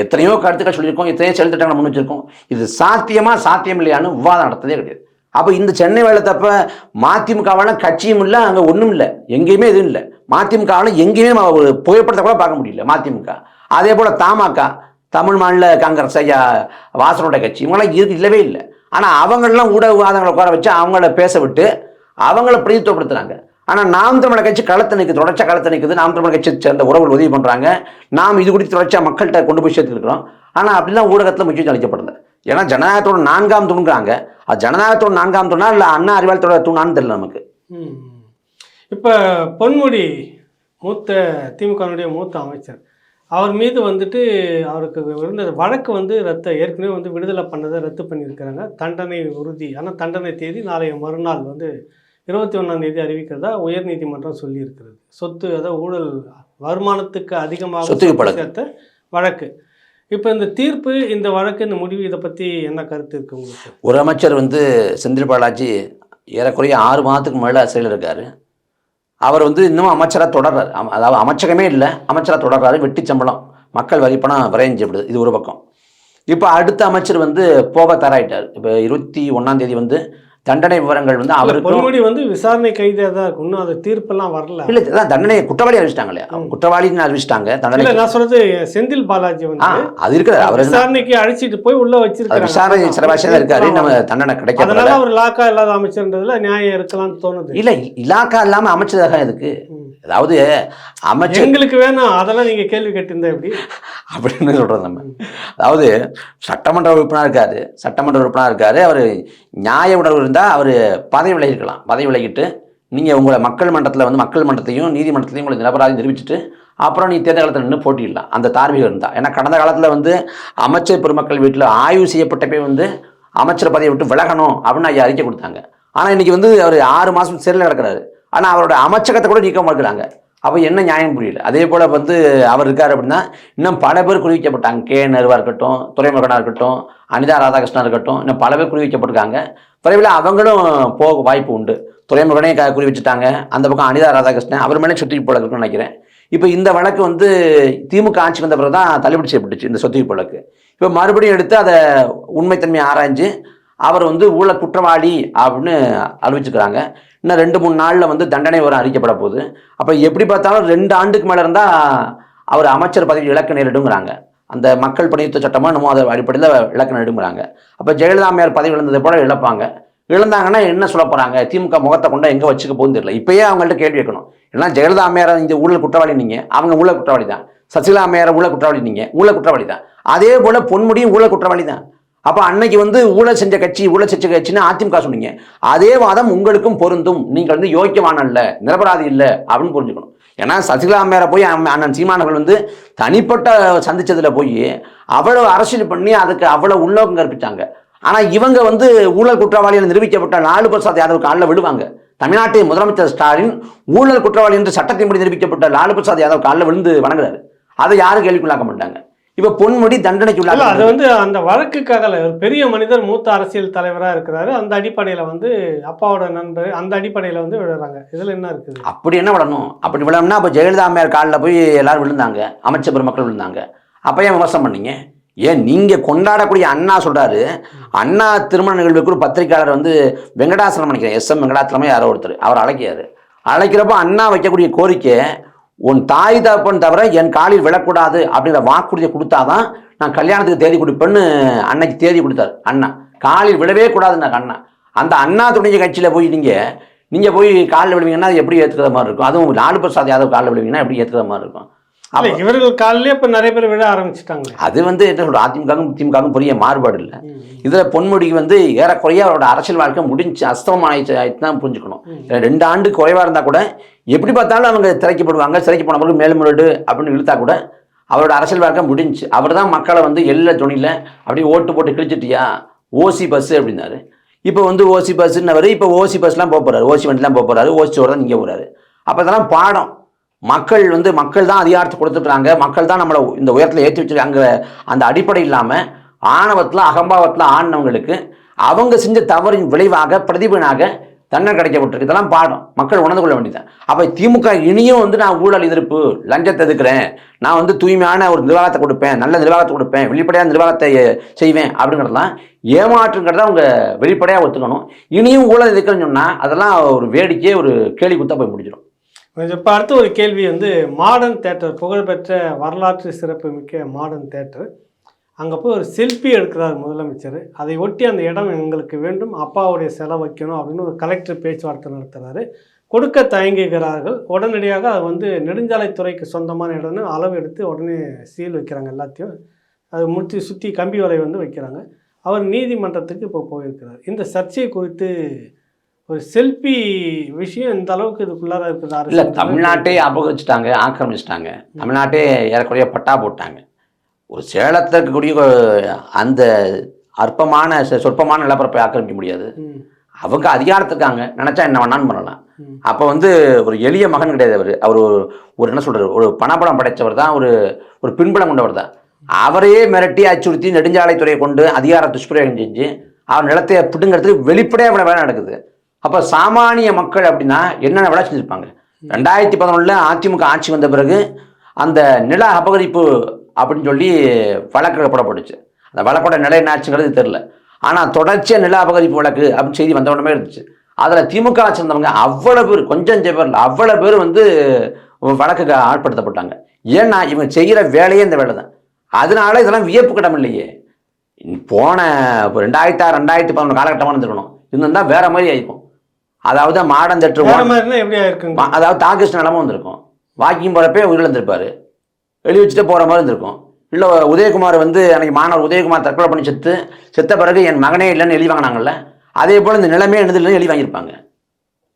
S1: எத்தனையோ கருத்துக்கள் சொல்லியிருக்கோம், எத்தனையோ செயல் திட்டங்களை முன் வச்சிருக்கோம். இது சாத்தியம் இல்லையான்னு விவாதம் நடத்ததே கிடையாது. அப்போ இந்த சென்னை வெள்ளத்தப்ப மதிமுகவால கட்சியும் இல்லை, அங்கே ஒன்றும் இல்லை, எங்கேயுமே எதுவும் இல்லை. மதிமுகவால எங்கேயுமே ஒரு புகைப்படத்தை கூட பார்க்க முடியல மதிமுக. அதே போல் தமாக, தமிழ் மாநில காங்கிரஸ் ஐயா வாசனோட கட்சி, இவங்களாம் இல்லவே இல்லை. ஆனால் அவங்களெலாம் ஊடக விவாதங்களை உட்கார வச்சு அவங்கள பேச விட்டு அவங்கள பிரதித்துவப்படுத்துகிறாங்க. ஆனால் நாம் தமிழர் கட்சி களத்தை நிற்குது, தொடர்ச்சியாக களத்தை நிற்குது. நாம் தமிழர் கட்சியை சேர்ந்த உறவுகள் உதவி பண்ணுறாங்க. நாம் இது குறித்து தொடர்ச்சியாக மக்கள்கிட்ட கொண்டு போய் சேர்த்துருக்கிறோம். ஆனால் அப்படிலாம் ஊடகத்தில் முக்கியத்துவம் அளிக்கப்படுது. ஏன்னா ஜனநாயகத்தோட 4ஆம் தூண்கிறாங்க. அது ஜனநாயகத்தோட 4ஆம் தூணா இல்லை அண்ணா அறிவாலயத்தோட தூணான்னு தெரியல நமக்கு.
S2: இப்போ பொன்முடி திமுகனுடைய மூத்த அமைச்சர், அவர் மீது அவருக்கு இருந்த வழக்கு ஏற்கனவே விடுதலை பண்ணதை ரத்து பண்ணியிருக்கிறாங்க. தண்டனை உறுதி. ஆனால் தண்டனை தேதி நாளைய மறுநாள் 21ஆம் தேதி அறிவிக்கிறதா உயர்நீதிமன்றம் சொல்லியிருக்கிறது. சொத்து, அதாவது ஊழல், வருமானத்துக்கு அதிகமாக சேர்த்த வழக்கு. இப்போ இந்த தீர்ப்பு, இந்த வழக்கு, இந்த முடிவு, இதை பற்றி என்ன கருத்து இருக்குது உங்களுக்கு?
S1: ஒரு அமைச்சர் செந்தில் பாலாஜி ஏறக்குறைய 6 மாதத்துக்கு மேலே சிறையில் இருக்கார். அவர் இன்னும் அமைச்சராக தொடர்றாரு. அதாவது அமைச்சகமே இல்லை, அமைச்சராக தொடர்றாரு. வெட்டி சம்பளம், மக்கள் வரி பணம் விரைஞ்சப்படுது. இது ஒரு பக்கம். இப்போ அடுத்த அமைச்சர் போக தயாராகிட்டார். இப்போ 21ஆம் தேதி தண்டனை விவரங்கள்
S2: அவருக்கு விசாரணை கைதியாக தான் இருக்கு. இன்னும் அது தீர்ப்பெல்லாம் வரல.
S1: இல்லை, அதான் தண்டனை குற்றவாளி அறிவிச்சிட்டாங்க இல்லையா? குற்றவாளின்னு அறிவிச்சிட்டாங்க. தண்டனை
S2: நான் சொல்றது செந்தில் பாலாஜி
S1: அது இருக்கிறார். அவர்
S2: விசாரணைக்கு அழைச்சிட்டு போய் உள்ள வச்சிருக்காரு.
S1: விசாரணை சிறப்பாக இருக்காரு. நம்ம தண்டனை கிடைக்கும்.
S2: அதனால அவர் இலாக்கா இல்லாத அமைச்சர்ன்றதுல நியாயம் இருக்கலாம்னு தோணுது.
S1: இல்லை, இலாக்கா இல்லாமல் அமைச்சதாக இருக்கு. அதாவது அமைச்சர்
S2: எங்களுக்கு வேணும், அதெல்லாம் நீங்க கேள்வி கேட்டிருந்தா எப்படி
S1: அப்படின்னு சொல்றது நம்ம. அதாவது சட்டமன்ற உறுப்பினராக இருக்காரு. அவர் நியாய உணர்வு இருந்தால் அவர் பதவி விலகிக்கலாம். பதவி விலகிட்டு நீங்கள் உங்களை மக்கள் மன்றத்தையும் நீதிமன்றத்தையும் உங்களை நிரபராதி நிரூபிச்சுட்டு அப்புறம் நீ தேர்தல் காலத்தில் நின்று போட்டிடலாம். அந்த தார்மீகம் இருந்தால். ஏன்னா கடந்த காலத்தில் அமைச்சர் பெருமக்கள் வீட்டில் ஆய்வு செய்யப்பட்டப்பே அமைச்சர் பதவியை விட்டு விலகணும் அப்படின்னு ஐயா அறிக்கை கொடுத்தாங்க. ஆனால் இன்னைக்கு அவர் 6 மாதம் சிறையில் கிடக்கிறாரு. ஆனால் அவரோட அமைச்சகத்தை கூட நீக்க மாட்டாங்க. அப்போ என்ன நியாயம் புரியல. அதே போல் அவர் இருக்கார் அப்படின்னா இன்னும் பல பேர் குறிவிக்கப்பட்டாங்க. கே நேருவாக இருக்கட்டும், துரைமுருகனாக இருக்கட்டும், அனிதா ராதாகிருஷ்ணா இருக்கட்டும், இன்னும் பல பேர் குறிவிக்கப்பட்டிருக்காங்க. விரைவில் அவங்களும் போக வாய்ப்பு உண்டு. துரைமுருகனே குறி வச்சுட்டாங்க. அந்த பக்கம் அனிதா ராதாகிருஷ்ணன் அவர் மேலே சொத்து போல இருக்குன்னு நினைக்கிறேன். இப்போ இந்த வழக்கு திமுக ஆட்சி வந்த பிறகு தான் தள்ளுபடி செய்யப்பட்டுச்சு இந்த சொத்து வழக்கு. இப்போ மறுபடியும் எடுத்து அதை உண்மைத்தன்மையை ஆராய்ஞ்சு அவர் ஊழல் குற்றவாளி அப்படின்னு அறிவிச்சுக்கிறாங்க. இன்னும் 2-3 நாளில் தண்டனை வர அறிக்கப்பட போகுது. அப்போ எப்படி பார்த்தாலும் 2 ஆண்டுக்கு மேலே இருந்தால் அவர் அமைச்சர் பதவி இழக்க நேரிடுங்கிறாங்க. அந்த மக்கள் பணியுறுத்த சட்டமாக நம்ம அதை அடிப்படையில் இழக்க நேரிடுங்கிறாங்க. அப்போ ஜெயலலிதா அம்மையார் பதவி இழந்ததை போல இழப்பாங்க. இழந்தாங்கன்னா என்ன சொல்ல போகிறாங்க? திமுக முகத்தை கொண்டா எங்கே வச்சுக்க போகுதுன்னு தெரியல. இப்போயே அவங்கள்ட்ட கேள்வி வைக்கணும். ஏன்னா ஜெயலலிதா அம்மையார் இந்த ஊழல் குற்றவாளி, நீங்கள் அவங்க ஊழல் குற்றவாளி தான். சசிகலா அம்மையார் ஊழல் குற்றவாளி, நீங்கள் ஊழல் குற்றவாளி தான். அதே போல் பொன்முடியும் ஊழல் குற்றவாளி தான். அப்போ அன்னைக்கு ஊழல் செஞ்ச கட்சின்னு அதிமுக சொன்னீங்க. அதே வாதம் உங்களுக்கும் பொருந்தும். நீங்கள் யோக்கியமான இல்லை, நிரபராதி இல்லை அப்படின்னு புரிஞ்சுக்கணும். ஏன்னா சசிகலா அம்மையாரை போய் அண்ணன் சீமானவர்கள் தனிப்பட்ட சந்திச்சதில் போய் அவ்வளோ அரசியல் பண்ணி அதுக்கு அவ்வளோ உள்நோக்கம் கற்பித்தாங்க. ஆனால் இவங்க ஊழல் குற்றவாளியில் நிரூபிக்கப்பட்ட லாலு பிரசாத் யாதவ் காலில் விழுவாங்க. தமிழ்நாட்டின் முதலமைச்சர் ஸ்டாலின் ஊழல் குற்றவாளி என்று சட்டத்தின்படி நிரூபிக்கப்பட்ட லாலு பிரசாத் யாதவ் காலில் விழுந்து வணங்குறாரு. அதை யாரும் கேள்விக்குள்ளாக்க மாட்டாங்க. இப்போ பொன்முடி தண்டனைக்கு உள்ளாக
S2: அது அந்த வழக்குக்காக ஒரு பெரிய மனிதர், மூத்த அரசியல் தலைவராக இருக்கிறாரு. அந்த அடிப்படையில் அப்பாவோட நண்பர், அந்த அடிப்படையில் விழுறாங்க. இதில் என்ன இருக்குது?
S1: அப்படி என்ன விடணும்? அப்படி விழணும்னா அப்போ ஜெயலலிதா அம்மையார் காலில் போய் எல்லாரும் விழுந்தாங்க, அமைச்சர் பெருமக்கள் விழுந்தாங்க. அப்போ ஏன் விமர்சனம் பண்ணீங்க? ஏன் நீங்கள் கொண்டாடக்கூடிய அண்ணா சொல்கிறாரு, அண்ணா திருமண நிகழ்வுக்கு ஒரு பத்திரிகையாளர் வெங்கடாசலம் நினைக்கிறேன், SM வெங்கடாசலமே யாரோ ஒருத்தர், அவர் அழைக்கிறப்போ அண்ணா வைக்கக்கூடிய கோரிக்கை, உன் தாய் தகப்பன் தவிர என் காலில் விழக்கூடாது அப்படிங்கிற வாக்குறுதியை கொடுத்தாதான் நான் கல்யாணத்துக்கு தேதி கொடுப்பேன்னு அன்னைக்கு தேதி கொடுத்தாரு. அண்ணா காலில் விழவே கூடாதுன்னாங்க அண்ணா. அந்த அண்ணா துணைஞ்ச கட்சியில் போய் நீங்கள் போய் காலில் விழுவீங்கன்னா அது எப்படி ஏற்றுக்கிற மாதிரி இருக்கும்? அதுவும் லாலு பிரசாத் யாதவ் காலில் விழுவீங்கன்னா எப்படி ஏற்றுக்கிற மாதிரி இருக்கும்?
S2: இவர்கள் காலையிலே இப்போ நிறைய பேர் விழ ஆரம்பிச்சுட்டாங்க.
S1: அது வந்து என்ன சொல்ற, அதிமுகவும் திமுகவும் பெரிய மாறுபாடு இல்லை. இதில் பொன்முடிக்கு வந்து ஏறக்குறைய அவரோட அரசியல் வாழ்க்கை முடிஞ்சு அஸ்தமம் ஆயிடுச்சு தான் புரிஞ்சுக்கணும். 2 ஆண்டு குறைவாக இருந்தால் கூட எப்படி பார்த்தாலும் அவங்க திரைக்கப்படுவாங்க. சிறைக்கு போனவங்களுக்கு மேல்முறையீடு அப்படின்னு இழுத்தா கூட அவரோட அரசியல் வாழ்க்கை முடிஞ்சு. அவர் தான் மக்களை வந்து எல்லா துணியில் அப்படியே ஓட்டு போட்டு கிழிச்சிட்டியா ஓசி பஸ்ஸு அப்படின்னாரு. இப்போ வந்து ஓசி பஸ்ஸுன்னவர் இப்போ ஓசி பஸ்லாம் போக போகிறாரு, ஓசி வண்டிலாம் போக போகிறாரு, ஓசி சோறு தான் இங்கே போகிறாரு. அப்போ இதெல்லாம் பாடம். மக்கள் தான் அதிகாரத்தை கொடுத்துட்றாங்க, மக்கள் தான் நம்மளை இந்த உயரத்தில் ஏற்றி வச்சுருக்காங்க. அந்த அடிப்படை இல்லாமல் ஆணவத்தில் அகம்பாவத்தில் ஆடினவங்களுக்கு அவங்க செஞ்ச தவறின் விளைவாக பிரதிபலனாக தண்டனை கிடைக்கப்பட்டிருக்கு. இதெல்லாம் பாடம், மக்கள் உணர்ந்து கொள்ள வேண்டியது. அப்போ திமுக இனியும் வந்து நான் ஊழல் எதிர்ப்பு, லஞ்சத்தை எதிர்க்கிறேன், நான் வந்து தூய்மையான ஒரு நிர்வாகத்தை கொடுப்பேன், நல்ல நிர்வாகத்தை கொடுப்பேன், வெளிப்படையான நிர்வாகத்தை செய்வேன் அப்படிங்கிறதெல்லாம் ஏமாற்றுங்கிறத அவங்க வெளிப்படையாக ஒத்துக்கணும். இனியும் ஊழல் எதிர்க்கிறேன்னு சொன்னால் அதெல்லாம் ஒரு வேடிக்கையே ஒரு கேலி குத்தா போய் முடிஞ்சிடும்.
S2: இப்போ அடுத்த ஒரு கேள்வி வந்து மாடர்ன் தேட்டர், புகழ்பெற்ற வரலாற்று சிறப்பு மிக்க மாடர்ன் தேட்டர், அங்கே போய் ஒரு செல்ஃபி எடுக்கிறார் முதலமைச்சர். அதை ஒட்டி அந்த இடம் எங்களுக்கு வேண்டும், அப்பாவுடைய செலவு வைக்கணும் அப்படின்னு ஒரு கலெக்டர் பேச்சுவார்த்தை நடத்துகிறாரு. கொடுக்க தயங்குகிறார்கள். உடனடியாக அது வந்து நெடுஞ்சாலைத்துறைக்கு சொந்தமான இடம்னு அளவு எடுத்து உடனே சீல் வைக்கிறாங்க. எல்லாத்தையும் அது முடித்து சுற்றி கம்பி வலை வந்து வைக்கிறாங்க. அவர் நீதிமன்றத்துக்கு இப்போ போயிருக்கிறார். இந்த சர்ச்சை குறித்து ஒரு செல்ஃபி விஷயம் இந்த அளவுக்கு இதுக்குள்ளார இருக்குது.
S1: இல்லை, தமிழ்நாட்டே அபகரிச்சிட்டாங்க, ஆக்கிரமிச்சிட்டாங்க. தமிழ்நாட்டே ஏறக்குறைய பட்டா போட்டாங்க. ஒரு சேலத்தில் இருக்கக்கூடிய அந்த அற்பமான சொற்பமான நிலப்பரப்பை ஆக்கிரமிக்க முடியாது. அவங்க அதிகாரத்துக்காங்க, நினச்சா என்ன வேணான்னு பண்ணலாம். அப்போ வந்து ஒரு எளிய மகன் கிடையாது அவர் ஒரு என்ன சொல்கிறது, ஒரு பணபலம் படைத்தவர் தான், ஒரு பின்பலம் கொண்டவர் தான். அவரையே மிரட்டி அச்சுறுத்தி நெடுஞ்சாலைத்துறையை கொண்டு அதிகார துஷ்பிரயோகம் செஞ்சு அவர் நிலத்தை பிடுங்கிறதுக்கு வெளிப்படையாக இவ்வளோ வேலை நடக்குது. அப்போ சாமானிய மக்கள் அப்படின்னா என்னென்ன வேலை செஞ்சுருப்பாங்க. 2011 அதிமுக ஆட்சி வந்த பிறகு அந்த நில அபகரிப்பு அப்படின்னு சொல்லி வழக்கு போடப்பட்டுச்சு. அந்த வழக்கோட நிலை என்னாச்சுங்கிறது தெரியல. ஆனால் தொடர்ச்சியாக நில அபகரிப்பு வழக்கு அப்படின்னு செய்தி வந்தவொடனே இருந்துச்சு. அதில் திமுக சேர்ந்தவங்க அவ்வளோ பேர், கொஞ்சம் பேரில் அவ்வளோ பேர் வந்து வழக்குக்கு ஆட்படுத்தப்பட்டாங்க. ஏன்னா இவங்க செய்கிற வேலையே இந்த வேலை தான். அதனால இதெல்லாம் வியப்பு கிடம் இல்லையே. போன 2006 2011 காலகட்டமாக இருந்துருக்கணும். இருந்தால் வேற மாதிரி ஆயிருக்கும். அதாவது மாடர்ன் தேட்டர்
S2: எப்படி ஆயிருக்கும்,
S1: அதாவது தாகிருஷ்ண நிலமும் வந்திருக்கும். வாக்கிங் போகிறப்பே உயிரிழந்திருப்பார், வெளி வச்சுட்டு போகிற மாதிரி இருந்திருக்கும். இல்லை உதயகுமார் வந்து அன்றைக்கி மாணவர் உதயகுமார் தற்கொலை பண்ணி செத்த பிறகு என் மகனே இல்லைன்னு எழுதி வாங்கினாங்கல்ல, அதே போல் இந்த நிலைமையே எழுதில்லைன்னு எழுதி வாங்கியிருப்பாங்க.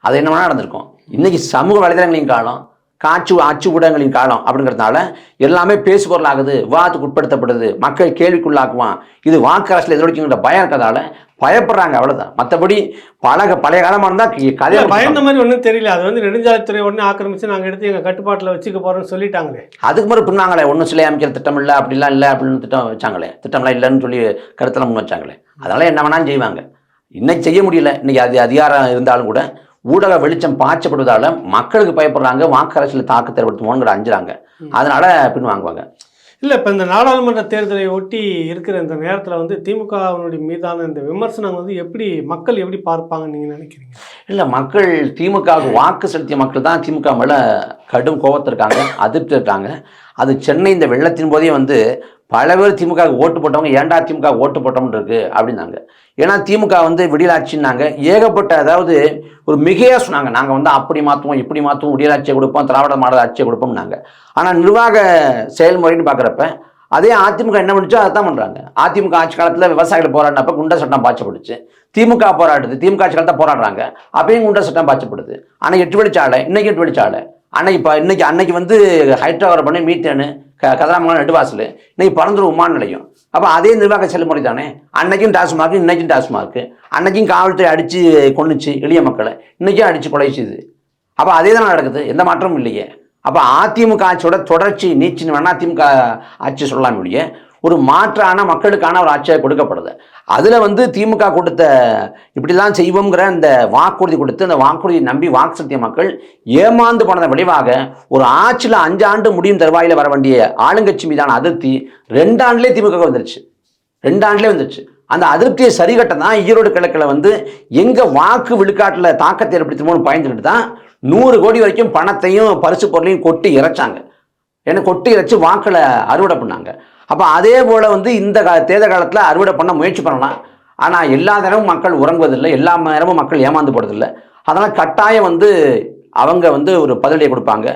S1: அது என்ன வேணால் நடந்திருக்கும். இன்றைக்கி சமூக வலைதளங்களின் காலம், அச்சு ஊடகங்களின் காலம் அப்படிங்கிறதுனால எல்லாமே பேசு பொருளாகுது, விவாதத்துக்கு உட்படுத்தப்படுது, மக்கள் கேள்விக்குள்ளாக்குவான். இது வாக்கு அரசியல் எதிரொலிக்குங்கிற பயம் இருக்கிறதால பயப்படுறாங்க, அவ்வளோதான். மற்றபடி பழைய காலமாக இருந்தால் கதையை
S2: பயந்த மாதிரி ஒன்றும் தெரியல. அது வந்து நெடுஞ்சாலைத்துறை உடனே ஆக்கிரமிச்சு நாங்கள் எடுத்து எங்கள் கட்டுப்பாட்டில் வச்சுக்க போகிறோம்னு சொல்லிட்டாங்களே. அதுக்கு
S1: மாதிரி பின்னாங்களே, ஒன்றும் சிலை அமைக்கிற திட்டம் இல்லை, அப்படிலாம் இல்லை அப்படின்னு திட்டம் வச்சாங்களே, திட்டம்லாம் இல்லைன்னு சொல்லி கருத்தெல்லாம் முன் வச்சாங்களே. அதனால என்ன வேணாலும் செய்வாங்க. இன்னைக்கு செய்ய முடியல. இன்னைக்கு அது அதிகாரம் இருந்தாலும் கூட ஊடக வெளிச்சம் பாய்ச்சப்படுவதால மக்களுக்கு பயப்படுறாங்க, வாக்கு அரசியல் தாக்கத்தை ஏற்படுத்துவோங்கிற அஞ்சுறாங்க. அதனால பின் வாங்குவாங்க.
S2: இல்லை, இப்போ இந்த நாடாளுமன்ற தேர்தலை ஒட்டி இருக்கிற இந்த நேரத்தில் வந்து திமுகவினுடைய மீதான இந்த விமர்சனம் வந்து மக்கள் எப்படி பார்ப்பாங்கன்னு நீங்கள் நினைக்கிறீங்க?
S1: இல்லை, மக்கள் திமுகவுக்கு வாக்கு செலுத்திய மக்கள் தான் திமுக மேலே கடும் கோபத்தில் இருக்காங்க, அதிருப்தி இருக்காங்க. அது சென்னை இந்த வெள்ளத்தின் போதே வந்து பல பேர் திமுக ஓட்டு போட்டவங்க ஏன்டா திமுக ஓட்டு போட்டோம்னு இருக்கு அப்படின்னாங்க. ஏன்னா திமுக வந்து விடியலாட்சின்னாங்க, ஏகப்பட்ட அதாவது ஒரு மிகையாக சொன்னாங்க. நாங்கள் வந்து அப்படி மாற்றுவோம், இப்படி மாற்றுவோம், விடியலாட்சியை கொடுப்போம், திராவிட மாடல் ஆட்சியை கொடுப்போம்னாங்க. ஆனால் நிர்வாக செயல்முறைன்னு பார்க்குறப்ப அதே அதிமுக என்ன பண்ணிச்சோ அதை தான் பண்ணுறாங்க. அதிமுக ஆட்சி காலத்தில் விவசாயிகள் போராடினப்ப குண்டர் சட்டம் பாய்ச்சப்படுச்சு. திமுக போராடுது, திமுக ஆட்சி காலத்தை போராடுறாங்க, அப்பயும் குண்டர் சட்டம் பாய்ச்சப்படுது. ஆனால் 8 வழிச்சாலை, இன்னைக்கு 8 வழிச்சாலை. அன்னைக்கு வந்து ஹைட்ரோவர் பண்ணி மீத்தேனு கதிராமங்கலம் நெடுவாசல், இன்னைக்கு பறந்துடும் விமான நிலையம். அப்போ அதே நிர்வாக செயல்முறை தானே. அன்னைக்கும் டாஸ்மார்க், இன்னைக்கும் டாஸ்மார்க். அன்னைக்கும் காவல்துறை அடித்து கொண்டுச்சு எளிய மக்களை, இன்னைக்கும் அடித்து கொலை செய்யுது. அப்போ அதே தான் நடக்குது, எந்த மாற்றமும் இல்லையே. அப்போ அதிமுக ஆட்சியோட தொடர்ச்சி நீச்சின்னு வேணா அதிமுக ஆட்சி சொல்லலாம் இல்லையே, ஒரு மாற்றான மக்களுக்கான ஒரு ஆட்சியாக கொடுக்கப்படுது. அதில் வந்து திமுக கொடுத்த இப்படிலாம் செய்வோங்கிற இந்த வாக்குறுதி கொடுத்து அந்த வாக்குறுதியை நம்பி வாக்கு செலுத்திய மக்கள் ஏமாந்து போனதன் விளைவாக ஒரு ஆட்சியில் 5 ஆண்டு முடியும் தருவாயில் வர வேண்டிய ஆளுங்கட்சி மீதான அதிருப்தி 2 ஆண்டுலேயே திமுக வந்துருச்சு. 2 ஆண்டுலேயே வந்துருச்சு. அந்த அதிருப்தியை சரிகட்ட தான் ஈரோடு கிழக்கில் வந்து எங்கள் வாக்கு விழுக்காட்டில் தாக்கத்தை ஏற்படுத்தணும்னு பயந்துக்கிட்டு தான் 100 கோடி வரைக்கும் பணத்தையும் பரிசு பொருளையும் கொட்டி இறைச்சாங்க. ஏன்னா கொட்டி இறைச்சி வாக்களை அறுவடை பண்ணாங்க. அப்போ அதே போல் வந்து இந்த தேர்தல் காலத்தில் அறுவடை பண்ண முயற்சி பண்ணலாம். ஆனால் எல்லா நேரமும் மக்கள் உறங்குவதில்லை, எல்லா நேரமும் மக்கள் ஏமாந்து போடுறதில்லை. அதனால் கட்டாயம் வந்து அவங்க வந்து ஒரு பதிலடியை கொடுப்பாங்க.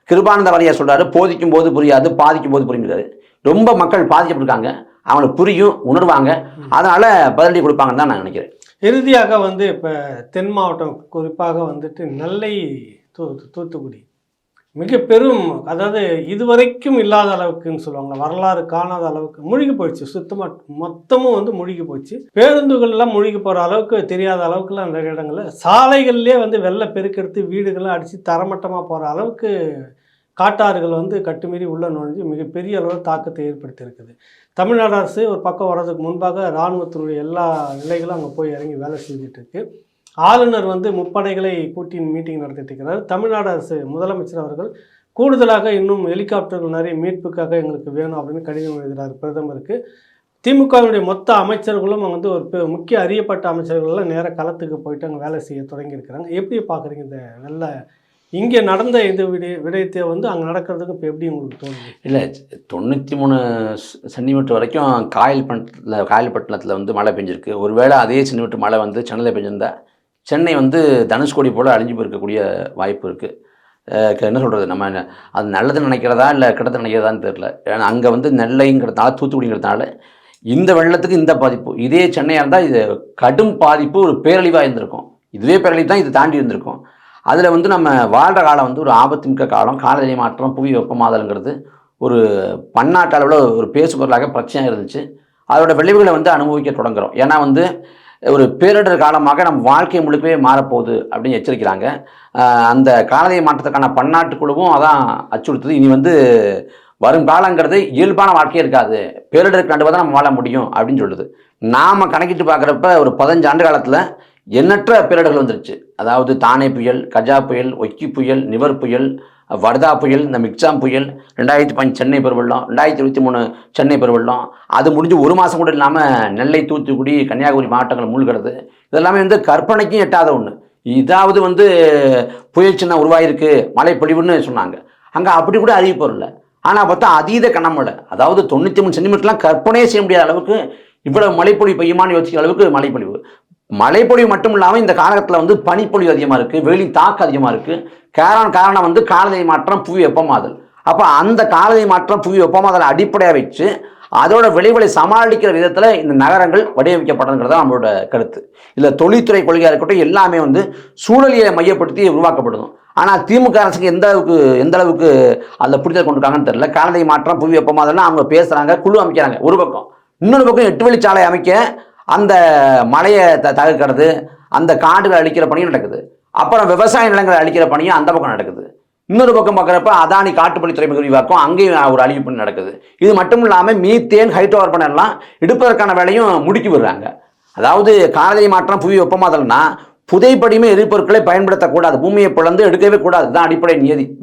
S1: கிருபானந்த வாரியார் சொல்கிறாரு, போதிக்கும் போது புரியாது, பாதிக்கும் போது புரியுங்கிறாரு. ரொம்ப மக்கள் பாதிக்கப்பட்டிருக்காங்க, அவங்களுக்கு புரியும், உணர்வாங்க, அதனால் பதிலடி கொடுப்பாங்கன்னு தான் நான் நினைக்கிறேன்.
S2: இறுதியாக வந்து இப்போ தென் மாவட்டம் குறிப்பாக வந்துட்டு நெல்லை, தூத்துக்குடி மிக பெரும், அதாவது இதுவரைக்கும் இல்லாத அளவுக்குன்னு சொல்லுவாங்க, வரலாறு காணாத அளவுக்கு மூழ்கி போயிடுச்சு. சுத்தமாக மொத்தமும் வந்து மூழ்கி போச்சு. பேருந்துகள்லாம் மூழ்கி போகிற அளவுக்கு தெரியாத அளவுக்குலாம் நிறைய இடங்களில் சாலைகள்லேயே வந்து வெள்ளை பெருக்கெடுத்து வீடுகள்லாம் அடித்து தரமட்டமாக போகிற அளவுக்கு காட்டாறுகள் வந்து கட்டுமீறி உள்ள நுழைஞ்சு மிகப்பெரிய அளவில் தாக்கத்தை ஏற்படுத்தியிருக்குது. தமிழ்நாடு அரசு ஒரு பக்கம் வர்றதுக்கு முன்பாக இராணுவத்தினுடைய எல்லா நிலைகளும் அங்கே போய் இறங்கி வேலை செஞ்சுட்டு இருக்கு. ஆளுநர் வந்து முப்படைகளை கூட்டி மீட்டிங் நடத்திட்டு இருக்கிறார். தமிழ்நாடு அரசு முதலமைச்சர் அவர்கள் கூடுதலாக இன்னும் ஹெலிகாப்டர்கள் நிறைய மீட்புக்காக எங்களுக்கு வேணும் அப்படின்னு கடிதம் எழுதுகிறார் பிரதமருக்கு. திமுகவினுடைய மொத்த அமைச்சர்களும் வந்து ஒரு முக்கிய அறியப்பட்ட அமைச்சர்கள்லாம் நேராக களத்துக்கு போயிட்டு அங்கே வேலை செய்ய தொடங்கியிருக்கிறாங்க. எப்படி பார்க்குறீங்க இந்த வெள்ள இங்கே நடந்த இந்த விடயத்தை வந்து அங்கே நடக்கிறதுக்கு இப்போ எப்படி உங்களுக்கு தோணுது?
S1: இல்லை, 93 சென்டிமீட்டர் வரைக்கும் காயல்பட்டினத்தில் வந்து மழை பெஞ்சிருக்கு. ஒருவேளை அதே சென்டிமீட்டர் மழை வந்து சென்னையில் பெஞ்சிருந்தா சென்னை வந்து தனுஷ்கோடி போல் அழிஞ்சு போயிருக்கக்கூடிய வாய்ப்பு இருக்குது. என்ன சொல்கிறது, நம்ம அது நல்லது நினைக்கிறதா இல்லை கெட்டது நினைக்கிறதான்னு தெரியல. ஏன்னா அங்கே வந்து நெல்லைங்கிறதுனால, தூத்துக்குடிங்கிறதுனால இந்த வெள்ளத்துக்கு இந்த பாதிப்பு, இதே சென்னையாக இருந்தால் இது கடும் பாதிப்பு, ஒரு பேரழிவாக இருந்திருக்கும். இதுவே பேரழிவு தான், இது தாண்டி இருந்திருக்கும். அதில் வந்து நம்ம வாழ்கிற காலம் வந்து ஒரு ஆபத்துமிக்க காலம். காலநிலை மாற்றம், புவி வெப்பமாதல்ங்கிறது ஒரு பன்னாட்டு அளவில் ஒரு பேசுபொருளாக பிரச்சனையாக இருந்துச்சு. அதோட விளைவுகளை வந்து அனுபவிக்க தொடங்குகிறோம். ஏன்னா வந்து ஒரு பேரிடர் காலமாக நம்ம வாழ்க்கை முழுக்கவே மாறப்போகுது அப்படின்னு எச்சரிக்கிறாங்க. அந்த காலநிலை மாற்றத்துக்கான பன்னாட்டு குழுவும் அதான் அச்சுறுத்துது. இனி வந்து வரும் காலங்கிறது இயல்பான வாழ்க்கையே இருக்காது, பேரிடருக்கு நடுவாக தான் நம்ம வாழ முடியும் அப்படின்னு சொல்லுது. நாம் கணக்கிட்டு பார்க்குறப்ப ஒரு 15 ஆண்டு காலத்தில் எண்ணற்ற பேரிடர்கள் வந்துருச்சு. அதாவது தானே புயல், கஜா புயல், ஒக்கி புயல், நிவர் புயல், வர்தா புயல், இந்த மிக்சாம் புயல், 2005 சென்னை பெருவெள்ளம், 2023 சென்னை பெருவெள்ளம், அது முடிஞ்சு ஒரு மாதம் கூட இல்லாமல் நெல்லை, தூத்துக்குடி, கன்னியாகுமரி மாவட்டங்கள் மூழ்கிறது. இதெல்லாமே வந்து கற்பனைக்கும் எட்டாத ஒன்று. இதாவது வந்து புயல் சின்னம் உருவாயிருக்கு, மழை பொழிவுன்னு சொன்னாங்க. அங்கே அப்படி கூட அறிவிப்பு இல்லை. ஆனால் பார்த்தா அதீத கனமழை, அதாவது 93 சென்டிமீட்டர்லாம் கற்பனையே செய்ய முடியாத அளவுக்கு இவ்வளவு மழைப்பொழிவு பெய்யுமான்னு யோசிக்கிற அளவுக்கு மழைப்பொழிவு. மழைப்பொழிவு மட்டும் இல்லாமல் இந்த காலகட்டத்தில் வந்து பனிப்பொழிவு அதிகமாக இருக்குது, வெயிலின் தாக்கம் அதிகமாக இருக்குது. காரணம் வந்து காலநிலை மாற்றம், புவி வெப்பமாதல். அப்போ அந்த காலநிலை மாற்றம், புவி வெப்பமாதலை அடிப்படையாக வச்சு அதோட விளைவுகளை சமாளிக்கிற விதத்தில் இந்த நகரங்கள் வடிவமைக்கப்பட்டதுங்கிறத நம்மளோட கருத்து. இதில் தொழில்துறை கொள்கையாக இருக்கட்டும், எல்லாமே வந்து சூழலியை மையப்படுத்தி உருவாக்கப்படுதும். ஆனால் திமுக அரசுக்கு எந்த அளவுக்கு அதில் புரிதல் கொண்டிருக்காங்கன்னு தெரியல. காலநிலை மாற்றம், புவி வெப்பமாதல்னா அவங்க பேசுகிறாங்க, குழு அமைக்கிறாங்க ஒரு பக்கம். இன்னொரு பக்கம் 8 வழிச்சாலை அமைக்க அந்த மழையை தவிர்க்கிறது, அந்த காடுகளை அழிக்கிற பணியும் நடக்குது. அப்புறம் விவசாய நிலங்களை அழிக்கிற பணியும் அந்த பக்கம் நடக்குது. இன்னொரு பக்கம் பார்க்குறப்ப அதானி காட்டுப்பள்ளி துறைமுக விரிவாக்கம், அங்கேயும் ஒரு அழிவு பணி நடக்குது. இது மட்டும் இல்லாமல் மீத்தேன், ஹைட்ரோ கார்பன் எல்லாம் எடுப்பதற்கான வேலையும் முடுக்கி விடுறாங்க. அதாவது காலநிலை மாற்றம், புவி வெப்பமாதல்னா புதைப்படியுமே எரிபொருட்களை பயன்படுத்தக்கூடாது, பூமியை பிளந்து எடுக்கவே கூடாது, தான் அடிப்படை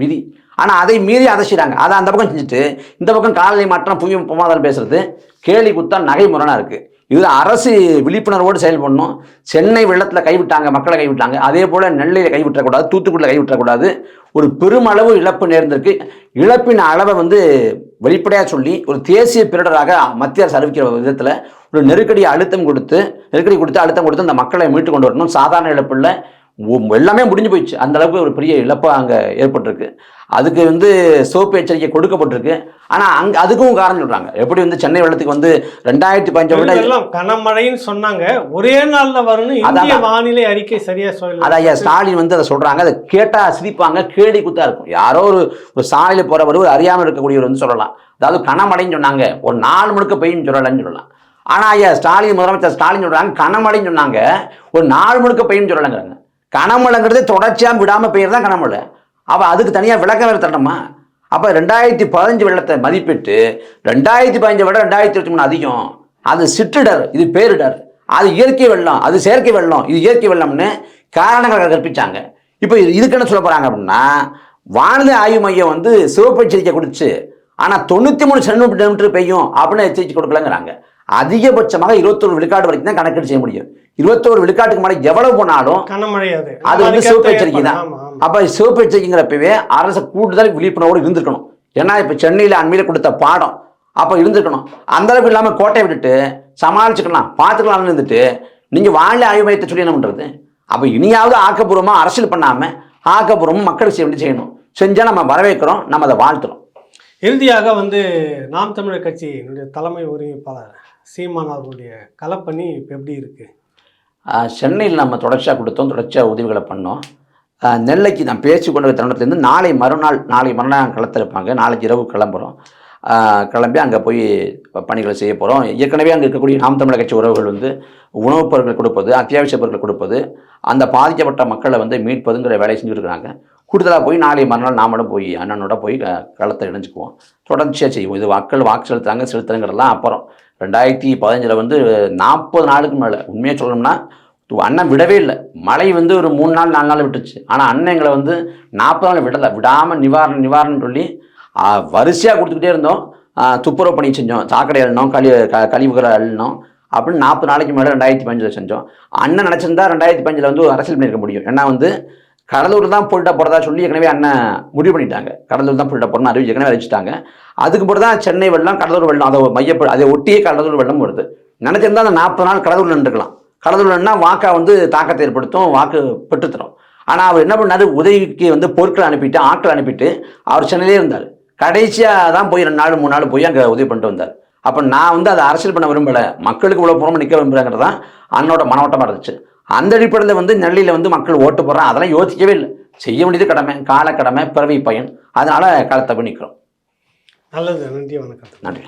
S1: விதி. ஆனால் அதை மீறி அதை செய்கிறாங்க. அதை அந்த பக்கம் செஞ்சுட்டு இந்த பக்கம் காலநிலை மாற்றம், புவி வெப்பமாதல் பேசுறது கேலி குத்தா நகைமுரணாக இருக்குது. இது அரசு விழிப்புணர்வோடு செயல்படணும். சென்னை வெள்ளத்தில் கைவிட்டாங்க, மக்களை கைவிட்டாங்க, அதே போல் நெல்லையில் கைவிட்டக்கூடாது, தூத்துக்குடியில் கைவிட்டக்கூடாது. ஒரு பெருமளவு இழப்பு நேர்ந்திருக்கு. இழப்பின் அளவை வந்து வெளிப்படையாக சொல்லி ஒரு தேசிய பேரிடராக மத்திய அரசு அறிவிக்கிற விதத்தில் ஒரு நெருக்கடி கொடுத்து அழுத்தம் கொடுத்து அந்த மக்களை மீட்டு கொண்டு வரணும். சாதாரண இழப்பு இல்லை, எல்லாமே முடிஞ்சு போயிடுச்சு. அந்த அளவுக்கு ஒரு பெரிய இழப்பு அங்கே ஏற்பட்டிருக்கு. அதுக்கு வந்து சிவப்பு எச்சரிக்கை கொடுக்கப்பட்டிருக்கு. ஆனால் அதுக்கும் காரணம் சொல்கிறாங்க. எப்படி வந்து சென்னை வெள்ளத்துக்கு வந்து 2015 விட
S2: கனமழைன்னு சொன்னாங்க, ஒரே நாளில் வரணும் இந்திய வானிலை அறிக்கை சரியாக சொல்லல.
S1: அது ஐயா ஸ்டாலின் வந்து அதை சொல்கிறாங்க. அதை கேட்டால் சிரிப்பாங்க, கேடி குத்தா இருக்கும். யாரோ ஒரு சாலையில் போகிறவர், ஒரு அறியாமல் இருக்கக்கூடியவர் வந்து சொல்லலாம். அதாவது கனமழைன்னு சொன்னாங்க, ஒரு 4 முழுக்க பெய்யும் சொல்லலாம்னு சொல்லலாம். ஆனால் ஐயா ஸ்டாலின், முதலமைச்சர் ஸ்டாலின் சொல்கிறாங்க கனமழைன்னு சொன்னாங்க, ஒரு 4 முழுக்க பெய்யும் சொல்லலைங்கிறாங்க. கனமழைங்கிறது தொடர்ச்சியாக விடாமல் பெய்யறது தான் கனமழை. அப்போ அதுக்கு தனியாக விளக்கம் வேறு தரணுமா? அப்போ 2015 வெள்ளத்தை மதிப்பிட்டு 2015 விட 2023 அதிகம், அது சிற்றிடர், இது பேரிடர், அது இயற்கை வெள்ளம், அது செயற்கை வெள்ளம், இது இயற்கை வெள்ளம்னு காரணங்களை கற்பிச்சாங்க. இப்போ இதுக்கு என்ன சொல்ல போகிறாங்க அப்படின்னா, வானிலை ஆய்வு மையம் வந்து சிவப்பு எச்சரிக்கை கொடுத்து ஆனால் 93 சென்டிமீட்டர் பெய்யும் அப்படின்னு எச்சரிக்கை கொடுக்கலங்கிறாங்க. அதிகபட்சமாக 21 விழுக்காடு வரைக்கும் தான் கணக்கீடு செய்ய முடியும். 21 விழுக்காட்டுக்கு மேலே எவ்வளவு போனாலும் அது வந்து சிவப்பு எச்சரிக்கை தான். அப்போ சிவப்பு எச்சரிக்கைங்கிறப்பவே அரசு கூடுதல் விழிப்புணர்வோடு இருந்திருக்கணும். ஏன்னா இப்போ சென்னையில் அண்மையில் கொடுத்த பாடம் அப்போ இருந்திருக்கணும். அந்த அளவுக்கு இல்லாமல் கோட்டை விட்டுட்டு சமாளிச்சுக்கலாம், பார்த்துக்கலாம்னு இருந்துட்டு நீங்கள் வானிலை ஆய்வு மையத்தை சொல்லி என்ன பண்ணுறது? அப்போ இனியாவது ஆக்கப்பூர்வமாக அரசியல் பண்ணாமல் ஆக்கப்பூர்வமாக மக்களுக்கு செய்யணும். செஞ்சால் நம்ம வரவேற்கிறோம், நம்ம அதை வாழ்த்துறோம்.
S2: இறுதியாக நாம் தமிழர் கட்சியினுடைய தலைமை ஒருங்கிணைப்பாளர் சீமான் அவர்களுடைய களப்பணி இப்போ எப்படி இருக்குது?
S1: சென்னையில் நம்ம தொடர்ச்சியாக கொடுத்தோம், தொடர்ச்சியாக உதவிகளை பண்ணோம். நெல்லைக்கு நான் பேசி கொண்டு தருணத்துலேருந்து நாளை மறுநாள் களத்திருப்பாங்க. நாளைக்கு இரவு கிளம்புறோம். கிளம்பி அங்கே போய் பணிகளை செய்ய போகிறோம். ஏற்கனவே அங்கே இருக்கக்கூடிய நாம் தமிழர் கட்சி உறவுகள் உணவுப் பொருட்கள் கொடுப்பது, அத்தியாவசிய பொருட்கள் கொடுப்பது, அந்த பாதிக்கப்பட்ட மக்களை மீட்பதுங்கிற வேலையை செஞ்சுருக்கிறாங்க. கூடுதலாக போய் நாளை மறுநாள் நாமளும் போய் அண்ணனோட போய் களத்தை இணைஞ்சுக்குவோம். தொடர்ச்சியாக செய்வோம். இது மக்கள் வாக்கு செலுத்துறதுங்கிறதெல்லாம் அப்புறம் 2015 40 நாளுக்கு மேலே உண்மையாக சொல்லணும்னா அண்ணன் விடவே இல்லை. மழை ஒரு 3 நாள் 4 நாள் விட்டுச்சு. ஆனால் அண்ணன் எங்களை 40 நாள் விடாமல் நிவாரணம் சொல்லி வரிசையாக கொடுத்துக்கிட்டே இருந்தோம். துப்புரவு பணி செஞ்சோம், சாக்கடை அள்ளணும், கழிவுகளை அள்ளணும் அப்படின்னு 40 நாளைக்கு மேலே 2015 செஞ்சோம். அண்ணன் நினச்சிருந்தா 2015 அரசியல் பண்ணியிருக்க முடியும். ஏன்னா கடலூர் தான் போல்ட்டா போகிறதா சொல்லி ஏற்கனவே அண்ணன் முடிவு பண்ணிட்டாங்க. கடலூர் தான் போல்ட்டா போகிறோம்னு ஏற்கனவே அறிவிச்சிட்டாங்க. அதுக்கு போட்டு தான் சென்னை வெள்ளம், கடலூர் வெள்ளம், அதை ஒட்டியே கடலூர் வெள்ளம் வருது. நினச்சிருந்தா அந்த 40 நாள் கடலூர் நின்றுக்கலாம். கடலூர்னா வாக்கா தாக்கத்தை ஏற்படுத்தும், வாக்கு பெற்றுத்தரும். ஆனால் அவர் என்ன பண்ணார், உதவிக்கு பொருட்களை அனுப்பிட்டு, ஆட்களை அனுப்பிட்டு அவர் சென்னையிலே இருந்தார். கடைசியாக தான் போய் 2 நாள் 3 நாள் போய் அங்கே உதவி பண்ணிட்டு வந்தார். அப்போ நான் அதை அரசியல் பண்ண விரும்பலை, மக்களுக்கு இவ்வளோ புறமா நிற்க விரும்புகிறேங்கிறது தான் அண்ணோட மனோட்டமாக இருந்துச்சு. அந்த அடிப்படையில் நெல்லையில் மக்கள் ஓட்டு போடுறான், அதெல்லாம் யோசிக்கவே இல்லை. செய்ய வேண்டியது கடமை, கால கடமை, பிறவி பயன். அதனால் காலத்தை போய் நிற்கிறோம்.
S2: நல்லது. நன்றி, வணக்கம்.
S1: நன்றி.